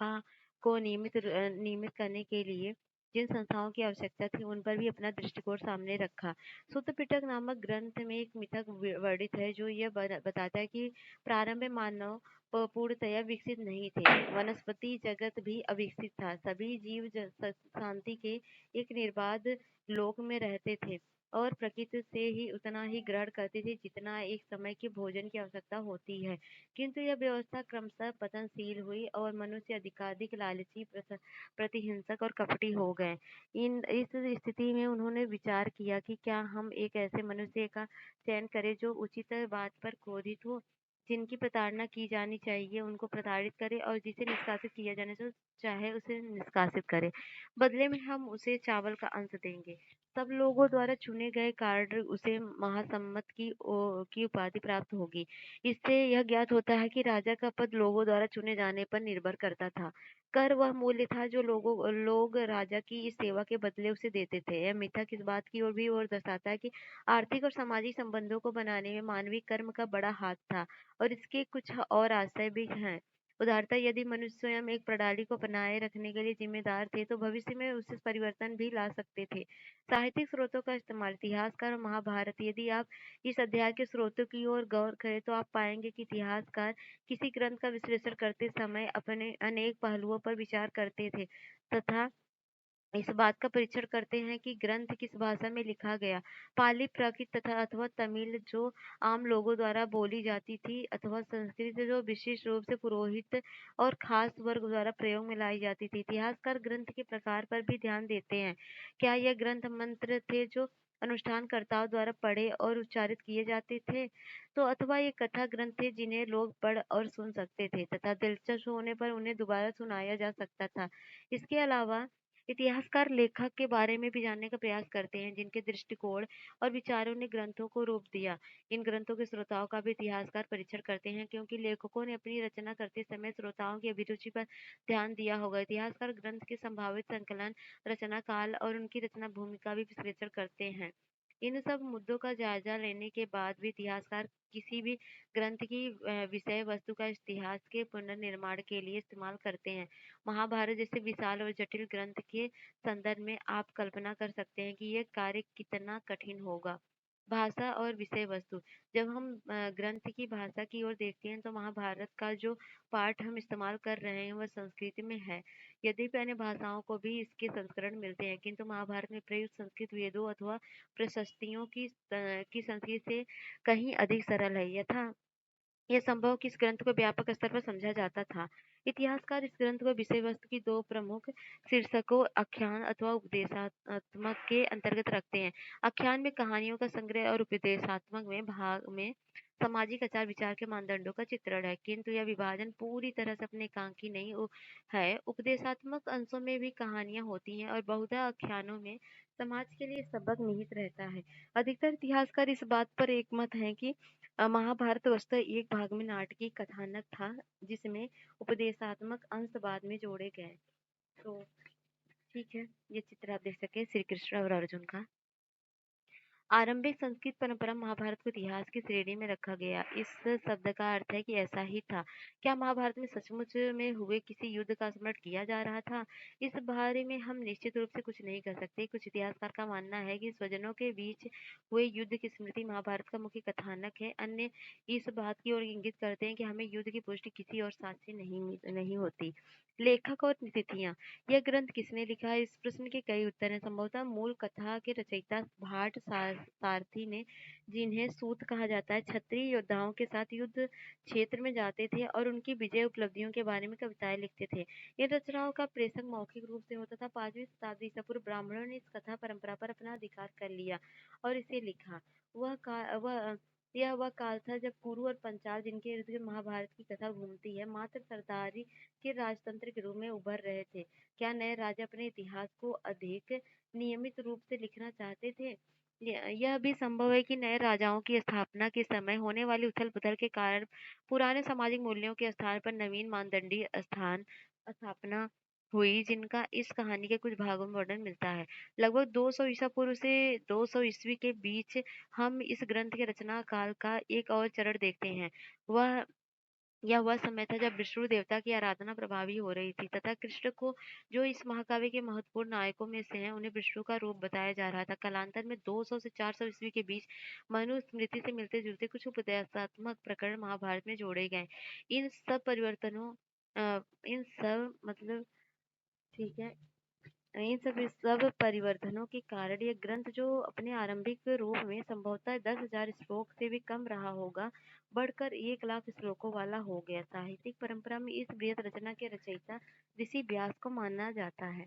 को नियमित करने के लिए जिन संस्थाओं की आवश्यकता थी, उन पर भी अपना दृष्टिकोण सामने रखा। सूत्र पिटक नामक ग्रंथ में एक मिथक वर्णित है, जो यह बताता है कि प्रारंभ में मानव पूर्णतया विकसित नहीं थे। वनस्पति जगत भी अविकसित था। सभी जीव शांति के एक निर्बाध लोक में रहते थे और प्रकृति से ही उतना ही ग्रहण करते थे जितना एक समय के भोजन की आवश्यकता होती है। किंतु यह व्यवस्था क्रमशः पतनशील हुई और मनुष्य अधिकाधिक लालची, प्रतिहिंसक और कपटी हो गए। इस स्थिति में उन्होंने विचार किया कि क्या हम एक ऐसे मनुष्य का चयन करें जो उचित बात पर क्रोधित हो, जिनकी प्रताड़ना की जानी चाहिए उनको प्रताड़ित करे, और जिसे निष्कासित किया जाने से चाहे उसे निष्कासित करे। बदले में हम उसे चावल का अंश देंगे। सब लोगों द्वारा चुने गए कार्ड उसे महासम्मत की उपाधि प्राप्त होगी। इससे यह ज्ञात होता है कि राजा का पद लोगों द्वारा चुने जाने पर निर्भर करता था। कर वह मूल्य था जो लोग राजा की इस सेवा के बदले उसे देते थे। यह मिथक इस बात की ओर दर्शाता है कि आर्थिक और सामाजिक संबंधों को बनाने में मानवीय कर्म का बड़ा हाथ था, और इसके कुछ और आशय भी हैं। उदारता। यदि मनुष्य स्वयं एक प्रणाली को बनाए रखने के लिए जिम्मेदार थे, तो भविष्य में उससे परिवर्तन भी ला सकते थे। साहित्यिक स्रोतों का इस्तेमाल। इतिहासकार और महाभारत। यदि आप इस अध्याय के स्रोतों की ओर गौर करें, तो आप पाएंगे कि इतिहासकार किसी ग्रंथ का विश्लेषण करते समय अपने अनेक पहलुओं पर विचार करते थे, तथा इस बात का परीक्षण करते हैं कि ग्रंथ किस भाषा में लिखा गया। पाली, प्राकृत तथा अथवा तमिल जो आम लोगों द्वारा बोली जाती थी, अथवा संस्कृत जो विशिष्ट रूप से पुरोहित और खास वर्ग द्वारा प्रयोग में लाई जाती थी। इतिहासकार ग्रंथ के प्रकार पर भी ध्यान देते हैं। क्या यह ग्रंथ मंत्र थे जो अनुष्ठानकर्ताओं द्वारा पढ़े और उच्चारित किए जाते थे, तो अथवा ये कथा ग्रंथ थे जिन्हें लोग पढ़ और सुन सकते थे तथा दिलचस्प होने पर उन्हें दोबारा सुनाया जा सकता था। इसके अलावा इतिहासकार लेखक के बारे में भी जानने का प्रयास करते हैं, जिनके दृष्टिकोण और विचारों ने ग्रंथों को रूप दिया। इन ग्रंथों के श्रोताओं का भी इतिहासकार परीक्षण करते हैं, क्योंकि लेखकों ने अपनी रचना करते समय श्रोताओं की अभिरुचि पर ध्यान दिया होगा। इतिहासकार ग्रंथ के संभावित संकलन, रचना काल और उनकी रचना भूमि का भी विश्लेषण करते हैं। इन सब मुद्दों का जायजा लेने के बाद भी इतिहासकार किसी भी ग्रंथ की विषय वस्तु का इतिहास के पुनर्निर्माण के लिए इस्तेमाल करते हैं। महाभारत जैसे विशाल और जटिल ग्रंथ के संदर्भ में आप कल्पना कर सकते हैं कि यह कार्य कितना कठिन होगा। भाषा और विषय वस्तु, जब हम ग्रंथ की भाषा की ओर देखते हैं तो महाभारत का जो पाठ हम इस्तेमाल कर रहे हैं वह संस्कृत में है। यद्यपि अन्य भाषाओं को भी इसके संस्करण मिलते हैं, किंतु महाभारत में प्रयुक्त संस्कृत वेदों अथवा प्रशस्तियों की संस्कृत से कहीं अधिक सरल है। यथा यह संभव कि इस ग्रंथ को व्यापक स्तर पर समझा जाता था। इतिहासकार इस ग्रंथ को विषय वस्तु की दो प्रमुख शीर्षकों आख्यान अथवा उपदेशात्मक के अंतर्गत रखते हैं। आख्यान में कहानियों का संग्रह और उपदेशात्मक में भाग में सामाजिक आचार विचार के मानदंडों का चित्रण है, किंतु यह विभाजन पूरी तरह से अपने एकांकी नहीं है। उपदेशात्मक अंशों में भी कहानियां होती हैं और बहुधा आख्यानों में समाज के लिए सबक निहित रहता है। अधिकतर इतिहासकार इस बात पर एकमत हैं कि महाभारत वस्तुतः एक भाग में नाटकीय कथानक था, जिसमें उपदेशात्मक अंश बाद में जोड़े गए। तो ठीक है, ये चित्र आप देख सके श्री कृष्ण और अर्जुन का। आरंभिक संस्कृत परंपरा महाभारत को इतिहास की श्रेणी में रखा गया। इस शब्द का अर्थ है कि ऐसा ही था। क्या महाभारत में सचमुच में हुए किसी युद्ध का स्मरण किया जा रहा था? इस बारे में हम निश्चित रूप से कुछ नहीं कर सकते। कुछ इतिहासकार का मानना है कि स्वजनों के बीच हुए युद्ध की स्मृति महाभारत का मुख्य कथानक है। अन्य इस बात की ओर इंगित करते हैं कि हमें युद्ध की पुष्टि किसी और साक्ष्य नहीं होती। लेखक और तिथियां, यह ग्रंथ किसने लिखा? इस प्रश्न के कई उत्तर हैं। संभवतः मूल कथा के रचयिता भाट सारथी ने, जिन्हें सूत कहा जाता है, क्षत्रिय योद्धाओं के साथ युद्ध क्षेत्र में जाते थे और उनकी विजय उपलब्धियों के बारे में कविताएं लिखते थे। इन रचनाओं का प्रेषण मौखिक रूप से होता था। 5वीं शताब्दी ईसा पूर्व ब्राह्मणों ने इस कथा परंपरा पर अपना अधिकार कर लिया और इसे लिखा। यह वह काल था जब कुरु और पंचाल, जिनके इर्द गिर्द महाभारत की कथा घूमती है, मात्र सरदारी के राजतंत्र के रूप में उभर रहे थे। क्या नए राजा अपने इतिहास को अधिक नियमित रूप से लिखना चाहते थे? यह भी संभव है कि नए राजाओं की स्थापना के समय होने वाली उथल-पुथल के कारण पुराने सामाजिक मूल्यों के स्थान पर नवीन मानदंडीय स्थापना हुई, जिनका इस कहानी के कुछ भागों में वर्णन मिलता है। लगभग 200 ईसा पूर्व से 200 ईस्वी के बीच हम इस ग्रंथ के रचना काल का एक और चरण देखते हैं। वह यह वह समय था जब विष्णु देवता की आराधना प्रभावी हो रही थी तथा कृष्ण को, जो इस महाकाव्य के महत्वपूर्ण नायकों में से हैं, उन्हें विष्णु का रूप बताया जा रहा था। कालांतर में 200 से 400 ईस्वी के बीच मनुस्मृति से मिलते जुलते कुछ उपदेशात्मक प्रकरण महाभारत में जोड़े गए। इन सब परिवर्तनों इन सब मतलब ठीक है, इन सब परिवर्तनों के कारण यह ग्रंथ, जो अपने आरंभिक रूप में संभवतः 10,000 श्लोक से भी कम रहा होगा, बढ़कर 1 लाख श्लोकों वाला हो गया। साहित्यिक परंपरा में इस बृहत रचना के रचयिता ऋषि व्यास को माना जाता है।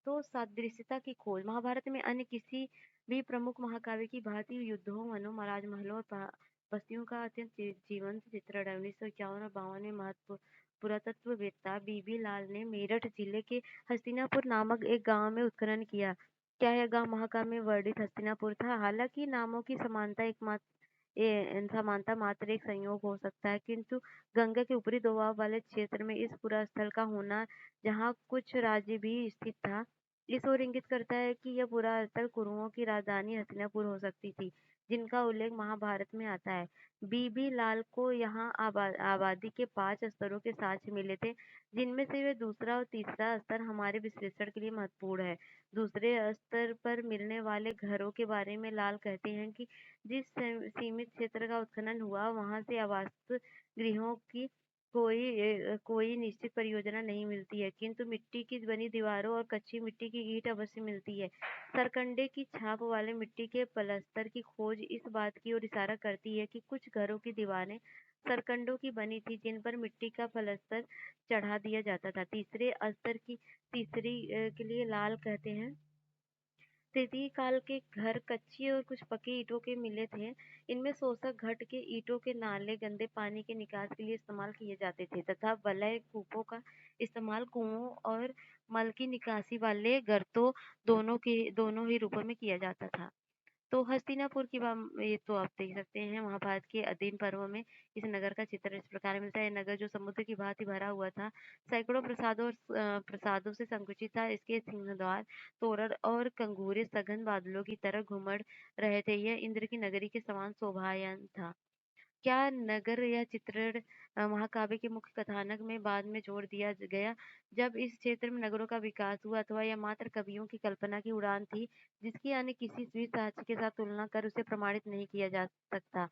तो सादृश्यता की खोज, महाभारत में अन्य किसी भी प्रमुख महाकाव्य की भांति युद्धों, वनों, राजमहलों और बस्तियों का अत्यंत जीवंत चित्रण है। 1951 और 52 में पुरातत्ववेत्ता बीबी लाल ने मेरठ जिले के हस्तिनापुर नामक एक गांव में उत्खनन किया। क्या यह गांव महाकाव्य में वर्णित हस्तिनापुर था? हालांकि नामों की समानता मात्र एक संयोग हो सकता है, किंतु गंगा के ऊपरी दोआब वाले क्षेत्र में इस पुरा स्थल का होना, जहाँ कुछ राज्य भी स्थित था, इस ओर इंगित करता है कि यह पूरा स्थल कुरुओं की राजधानी हस्तिनापुर हो सकती थी, जिनका उल्लेख महाभारत में आता है। बीबी लाल को यहाँ आबादी के 5 स्तरों के साक्ष्य मिले थे, जिनमें से वे दूसरा और तीसरा स्तर हमारे विश्लेषण के लिए महत्वपूर्ण है। दूसरे स्तर पर मिलने वाले घरों के बारे में लाल कहते हैं कि जिस सीमित क्षेत्र का उत्खनन हुआ, वहां से आवास गृहों की कोई निश्चित परियोजना नहीं मिलती है, किंतु मिट्टी की बनी दीवारों और कच्ची मिट्टी की ईंट अवश्य मिलती है। सरकंडे की छाप वाले मिट्टी के पलस्तर की खोज इस बात की ओर इशारा करती है कि कुछ घरों की दीवारें सरकंडों की बनी थी, जिन पर मिट्टी का पलस्तर चढ़ा दिया जाता था। तीसरी के लिए लाल कहते हैं। तृतीय काल के घर कच्ची और कुछ पक्की ईंटों के मिले थे। इनमें शोषक घट के ईंटों के नाले गंदे पानी के निकास के लिए इस्तेमाल किए जाते थे तथा वलय कूपों का इस्तेमाल कुओं और मल की निकासी वाले गर्तों दोनों ही रूपों में किया जाता था। तो हस्तिनापुर की ये तो आप देख सकते हैं महाभारत के अधीन पर्व में इस नगर का चित्र इस प्रकार मिलता है। नगर जो समुद्र की भांति भरा हुआ था, सैकड़ों प्रसादों से संकुचित था। इसके सिंहद्वार, तोरण और कंगूरे सघन बादलों की तरह घुमड़ रहे थे। यह इंद्र की नगरी के समान शोभायमान था। क्या नगर यह चित्रण महाकाव्य के मुख्य कथानक में बाद में जोड़ दिया गया, जब इस क्षेत्र में नगरों का विकास हुआ, अथवा यह मात्र कवियों की कल्पना की उड़ान थी, जिसकी अन्य किसी भी साक्ष्य के साथ तुलना कर उसे प्रमाणित नहीं किया जा सकता।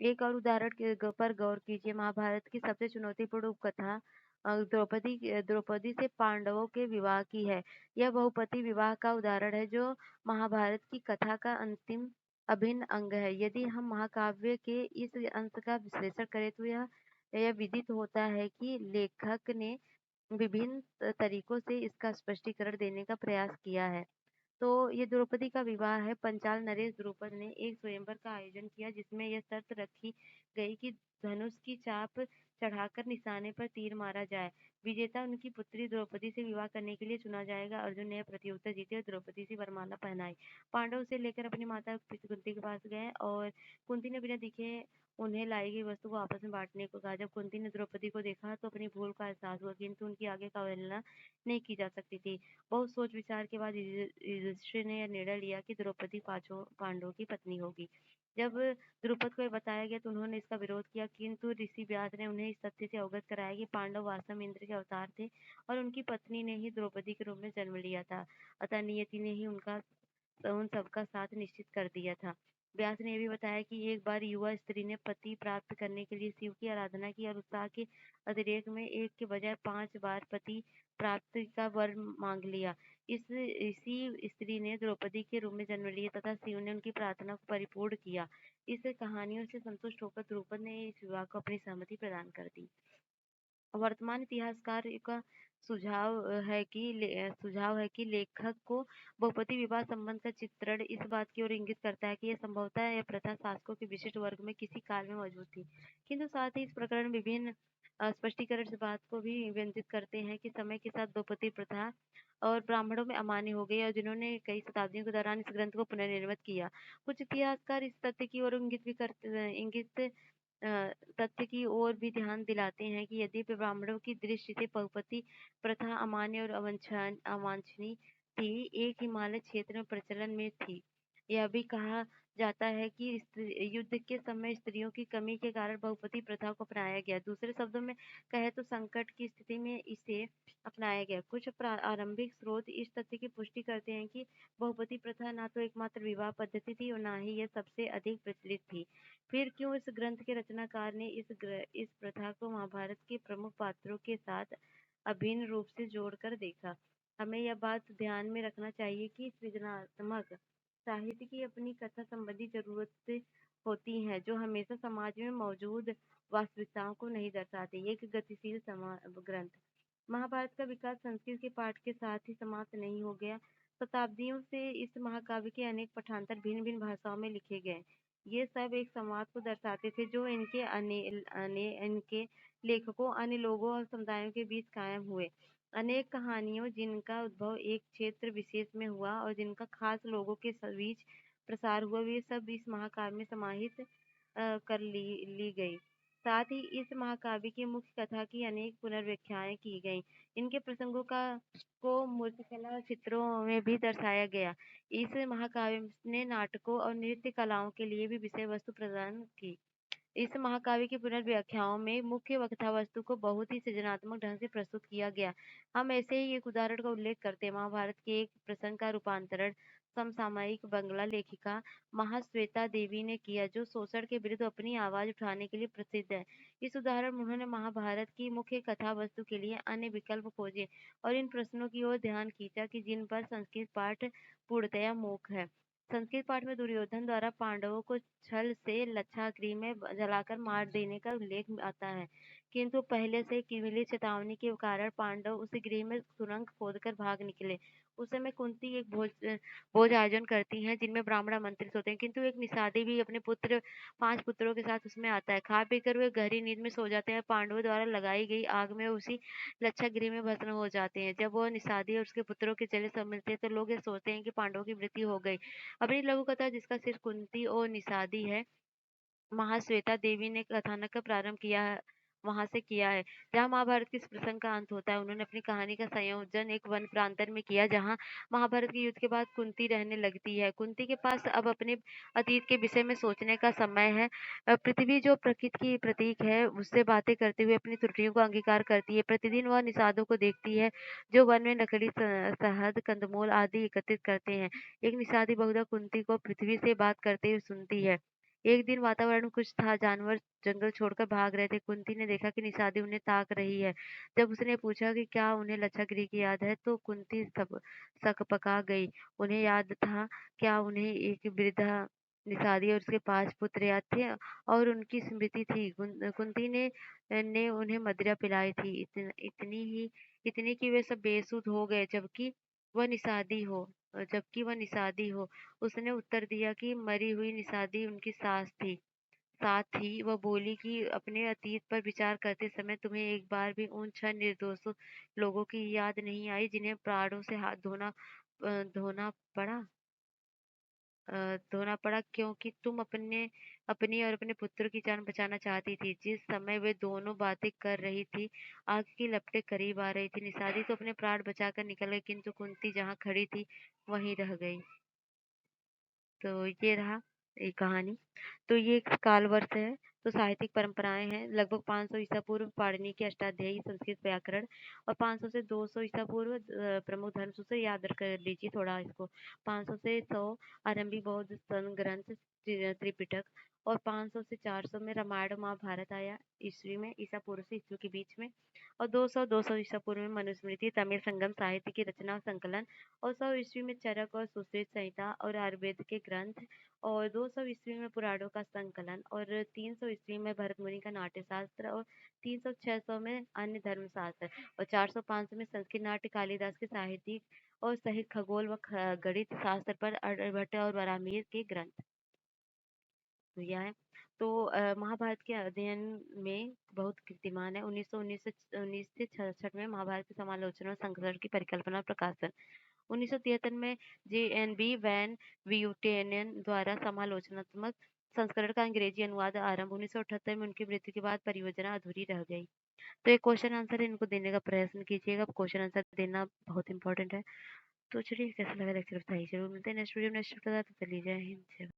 एक और उदाहरण पर गौर कीजिए। महाभारत की सबसे चुनौतीपूर्ण उपकथा द्रौपदी से पांडवों के विवाह की है। यह बहुपति विवाह का उदाहरण है, जो महाभारत की कथा का अंतिम अभिन्न अंग है। यदि हम महाकाव्य के इस अंश का विश्लेषण करें, तो यह विदित होता है कि लेखक ने विभिन्न तरीकों से इसका स्पष्टीकरण देने का प्रयास किया है। तो ये द्रौपदी का विवाह है। पंचाल नरेश द्रुपद ने एक स्वयंवर का आयोजन किया, जिसमें यह शर्त रखी गई कि धनुष की चाप चढ़ाकर निशाने पर तीर मारा जाए। विजेता उनकी पुत्री द्रौपदी से विवाह करने के लिए चुना जाएगा। अर्जुन ने यह प्रतियोगिता जीती और द्रौपदी से वरमाला पहनाई। पांडव उसे लेकर अपनी माता कुंती के पास गए और कुंती ने बिना दिखे उन्हें लाई गई वस्तु को आपस में बांटने को कहा। जब कुंती ने द्रौपदी को देखा तो अपनी भूल का एहसास हुआ, किंतु उनकी आगे का अवहेलना नहीं की जा सकती थी। बहुत सोच विचार के बाद युधिष्ठिर ने यह निर्णय लिया कि द्रौपदी पांचों पांडवों की पत्नी होगी। जब द्रुपद को यह बताया गया तो उन्होंने इसका विरोध किया, किंतु ऋषि व्यास ने उन्हें इस तथ्य से अवगत कराया कि पांडव वास्तव में इंद्र के अवतार थे और उनकी पत्नी ने ही द्रौपदी के रूप में जन्म लिया था। अतः नियति ने ही उन सबका साथ निश्चित कर दिया था। व्यास ने यह भी बताया कि एक बार युवा स्त्री ने पति प्राप्त करने के लिए शिव की आराधना की और उत्साह के अतिरेक में एक के बजाय 5 बार पति प्राप्ति का वर मांग लिया। इसी स्त्री ने द्रौपदी के रूप में जन्म लिया तथा शिव ने उनकी प्रार्थना को परिपूर्ण किया। इस कहानियों से संतुष्ट होकर द्रुपद ने इस विवाह को अपनी सहमति प्रदान कर दी। वर्तमान इतिहासकार का सुझाव है कि लेखक को बहुपति विवाह संबंध का चित्रण इस बात की ओर इंगित करता है कि यह संभवतः यह प्रथा शासकों के विशिष्ट वर्ग में किसी काल में मौजूद थी, किंतु साथ ही इस प्रकरण विभिन्न स्पष्टीकरण इस बात को भी व्यंजित करते हैं कि समय के साथ बहुपति प्रथा और ब्राह्मणों में अमान्य हो गई और जिन्होंने कई शताब्दियों के दौरान इस ग्रंथ को पुनर्निर्मित किया। कुछ इतिहासकार इस तथ्य की ओर तथ्य की ओर भी ध्यान दिलाते हैं कि यद्यपि ब्राह्मणों की दृष्टि से बहुपति प्रथा अमान्य और अवांछनीय थी, एक हिमालय क्षेत्र में प्रचलन में थी। यह भी कहा जाता है कि युद्ध के समय स्त्रियों की कमी के कारण बहुपति प्रथा को अपनाया गया। दूसरे शब्दों में कहे तो संकट की स्थिति में इसे अपनाया गया। कुछ आरंभिक स्रोत इस तथ्य की पुष्टि करते हैं कि बहुपति प्रथा न तो एकमात्र विवाह पद्धति थी और न ही यह सबसे अधिक प्रचलित थी। फिर क्यों इस ग्रंथ के रचनाकार ने इस प्रथा को महाभारत के प्रमुख पात्रों के साथ अभिन्न रूप से जोड़कर देखा? हमें यह बात ध्यान में रखना चाहिए कि सृजनात्मक साहित्य की अपनी कथा संबंधी जरूरतें होती हैं, जो हमेशा समाज में मौजूद वास्तविकताओं को नहीं दर्शाती। एक गतिशील ग्रंथ। महाभारत का विकास संस्कृत के पाठ के साथ ही समाप्त नहीं हो गया। शताब्दियों से इस महाकाव्य के अनेक पठांतर भिन्न भिन्न भाषाओं में लिखे गए। ये सब एक संवाद को दर्शाते थे, जो इनके लेखकों, अन्य लोगों और समुदायों के बीच कायम हुए। अनेक कहानियों जिनका उद्भव एक क्षेत्र विशेष में हुआ और जिनका खास लोगों के बीच प्रसार हुआ, वे सब इस महाकाव्य में समाहित कर ली गई। साथ ही इस महाकाव्य की मुख्य कथा की अनेक पुनर्व्याख्याएं की गईं। इनके प्रसंगों को मूर्तिकला चित्रों में भी दर्शाया गया। इस महाकाव्य ने नाटकों और नृत्य कलाओं के लिए भी विषय वस्तु प्रदान की। इस महाकाव्य की पुनर्व्याख्याओं में मुख्य कथा वस्तु को बहुत ही सृजनात्मक ढंग से प्रस्तुत किया गया। हम ऐसे ही एक उदाहरण का उल्लेख करते हैं। महाभारत के एक प्रसंग का रूपांतरण समसामयिक बंगला लेखिका महाश्वेता देवी ने किया, जो शोषण के विरुद्ध अपनी आवाज उठाने के लिए प्रसिद्ध है। इस उदाहरण में उन्होंने महाभारत की मुख्य कथा वस्तु के लिए अन्य विकल्प खोजे और इन प्रश्नों की ओर ध्यान खींचा कि जिन पर संस्कृत पाठ पूर्णतया मूक है। संस्कृत पाठ में दुर्योधन द्वारा पांडवों को छल से लच्छागृह में जलाकर मार देने का उल्लेख आता है, किंतु पहले से की मिली चेतावनी के कारण पांडव उस गृह में सुरंग खोदकर भाग निकले। उस समय कुंती एक भोज आयोजन करती हैं, जिनमें ब्राह्मण आमंत्रित होते हैं, किंतु एक निषादी भी अपने 5 पुत्रों के साथ उसमें आता है। खा पीकर वे गहरी नींद में सो जाते हैं। पांडवों द्वारा लगाई गई आग में उसी लच्छागृह में भस्म हो जाते हैं। जब वह निषादी और उसके पुत्रों के जले सब मिलते हैं, तो लोग ये सोचते हैं कि पांडवों की मृत्यु हो गई। अपनी लघु कथा, जिसका सिर कुंती और निषादी है, महाश्वेता देवी ने कथानक का प्रारंभ किया वहां से किया है, जहाँ महाभारत के इस प्रसंग का अंत होता है। उन्होंने अपनी कहानी का संयोजन एक वन प्रांतन में किया, जहाँ महाभारत के युद्ध के बाद कुंती रहने लगती है। कुंती के पास अब अपने अतीत के विषय में सोचने का समय है। पृथ्वी, जो प्रकृति की प्रतीक है, उससे बातें करते हुए अपनी त्रुटियों को अंगीकार करती है। प्रतिदिन वह निषादों को देखती है, जो वन में लकड़ी, शहद, कंदमूल आदि एकत्रित करते हैं। एक निषादी बहुधा कुंती को पृथ्वी से बात करते हुए सुनती है। एक दिन वातावरण में कुछ था, जानवर जंगल छोड़कर भाग रहे थे। कुंती ने देखा कि निषादी उन्हें ताक रही है। जब उसने पूछा कि क्या उन्हें लच्छागृह की याद है, तो कुंती सकपका गई। उन्हें याद था, क्या उन्हें एक वृद्धा निषादी और उसके 5 पुत्र याद थे, और उनकी स्मृति थी। कुंती ने उन्हें मदिरा पिलाई थी, इतनी कि वे सब बेसुध हो गए, जबकि वह निषादी हो। उसने उत्तर दिया कि मरी हुई निषादी उनकी साथ ही वह बोली कि अपने अतीत पर विचार करते समय तुम्हें एक बार भी उन 6 निर्दोष लोगों की याद नहीं आई, जिन्हें प्राणों से हाथ धोना पड़ा क्योंकि तुम अपनी और अपने पुत्र की जान बचाना चाहती थी। जिस समय वे दोनों बातें कर रही थी, आग की लपटें करीब आ रही थी। निषादी तो अपने प्राण बचाकर निकल गई, किंतु कुंती जहाँ खड़ी थी वहीं रह गई। तो ये रहा एक कहानी। तो ये एक काल वर्ष है। तो साहित्यिक परंपराएं हैं, लगभग 500 ईसा पूर्व पाणिनि के अष्टाध्यायी संस्कृत व्याकरण, और 500 से 200 ईसा पूर्व प्रमुख धर्म सूत्र, याद कर लीजिए थोड़ा इसको। 500 से 100 आरंभी बौद्ध ग्रंथ त्रिपिटक, और 500 से 400 में रामायण महाभारत आया ईस्वी में, ईसा पूर्व से ईस्वी के बीच में। और 200 ईसा पूर्व में मनुस्मृति, तमिल संगम साहित्य की रचना संकलन, और 100 ईस्वी में चरक और सुश्रुत संहिता और आयुर्वेद के ग्रंथ, और 200 ईस्वी में पुराणों का संकलन, और 300 ईस्वी में भरत मुनि का नाट्य शास्त्र, और 300-600 में अन्य धर्म शास्त्र, और 400-500 में संस्कृत नाट्य, कालिदास के साहित्यिक और सहित खगोल व गणित शास्त्र पर आर्यभट्ट और वराहमिहिर के ग्रंथ। तो यह है। तो महाभारत के अध्ययन में बहुत कीर्तिमान है। 1919 से 66 में महाभारत की समालोचना और संघर्ष की परिकल्पना और प्रकाशन। 1973 में जे.एन.बी. वैन व्यूटेनियन द्वारा समालोचनात्मक संस्करण का अंग्रेजी अनुवाद आरंभ। 1978 में उनकी मृत्यु के बाद परियोजना अधूरी रह गई। तो एक क्वेश्चन आंसर है, इनको देने का प्रयत्न कीजिएगा। क्वेश्चन आंसर देना बहुत इंपॉर्टेंट है। तो चलिए, कैसा लगा लेक्चर बताइए। जरूर मिलते हैं नेक्स्ट वीडियो में नेक्स्ट। तब तक के लिए जय हिंद, जय भारत।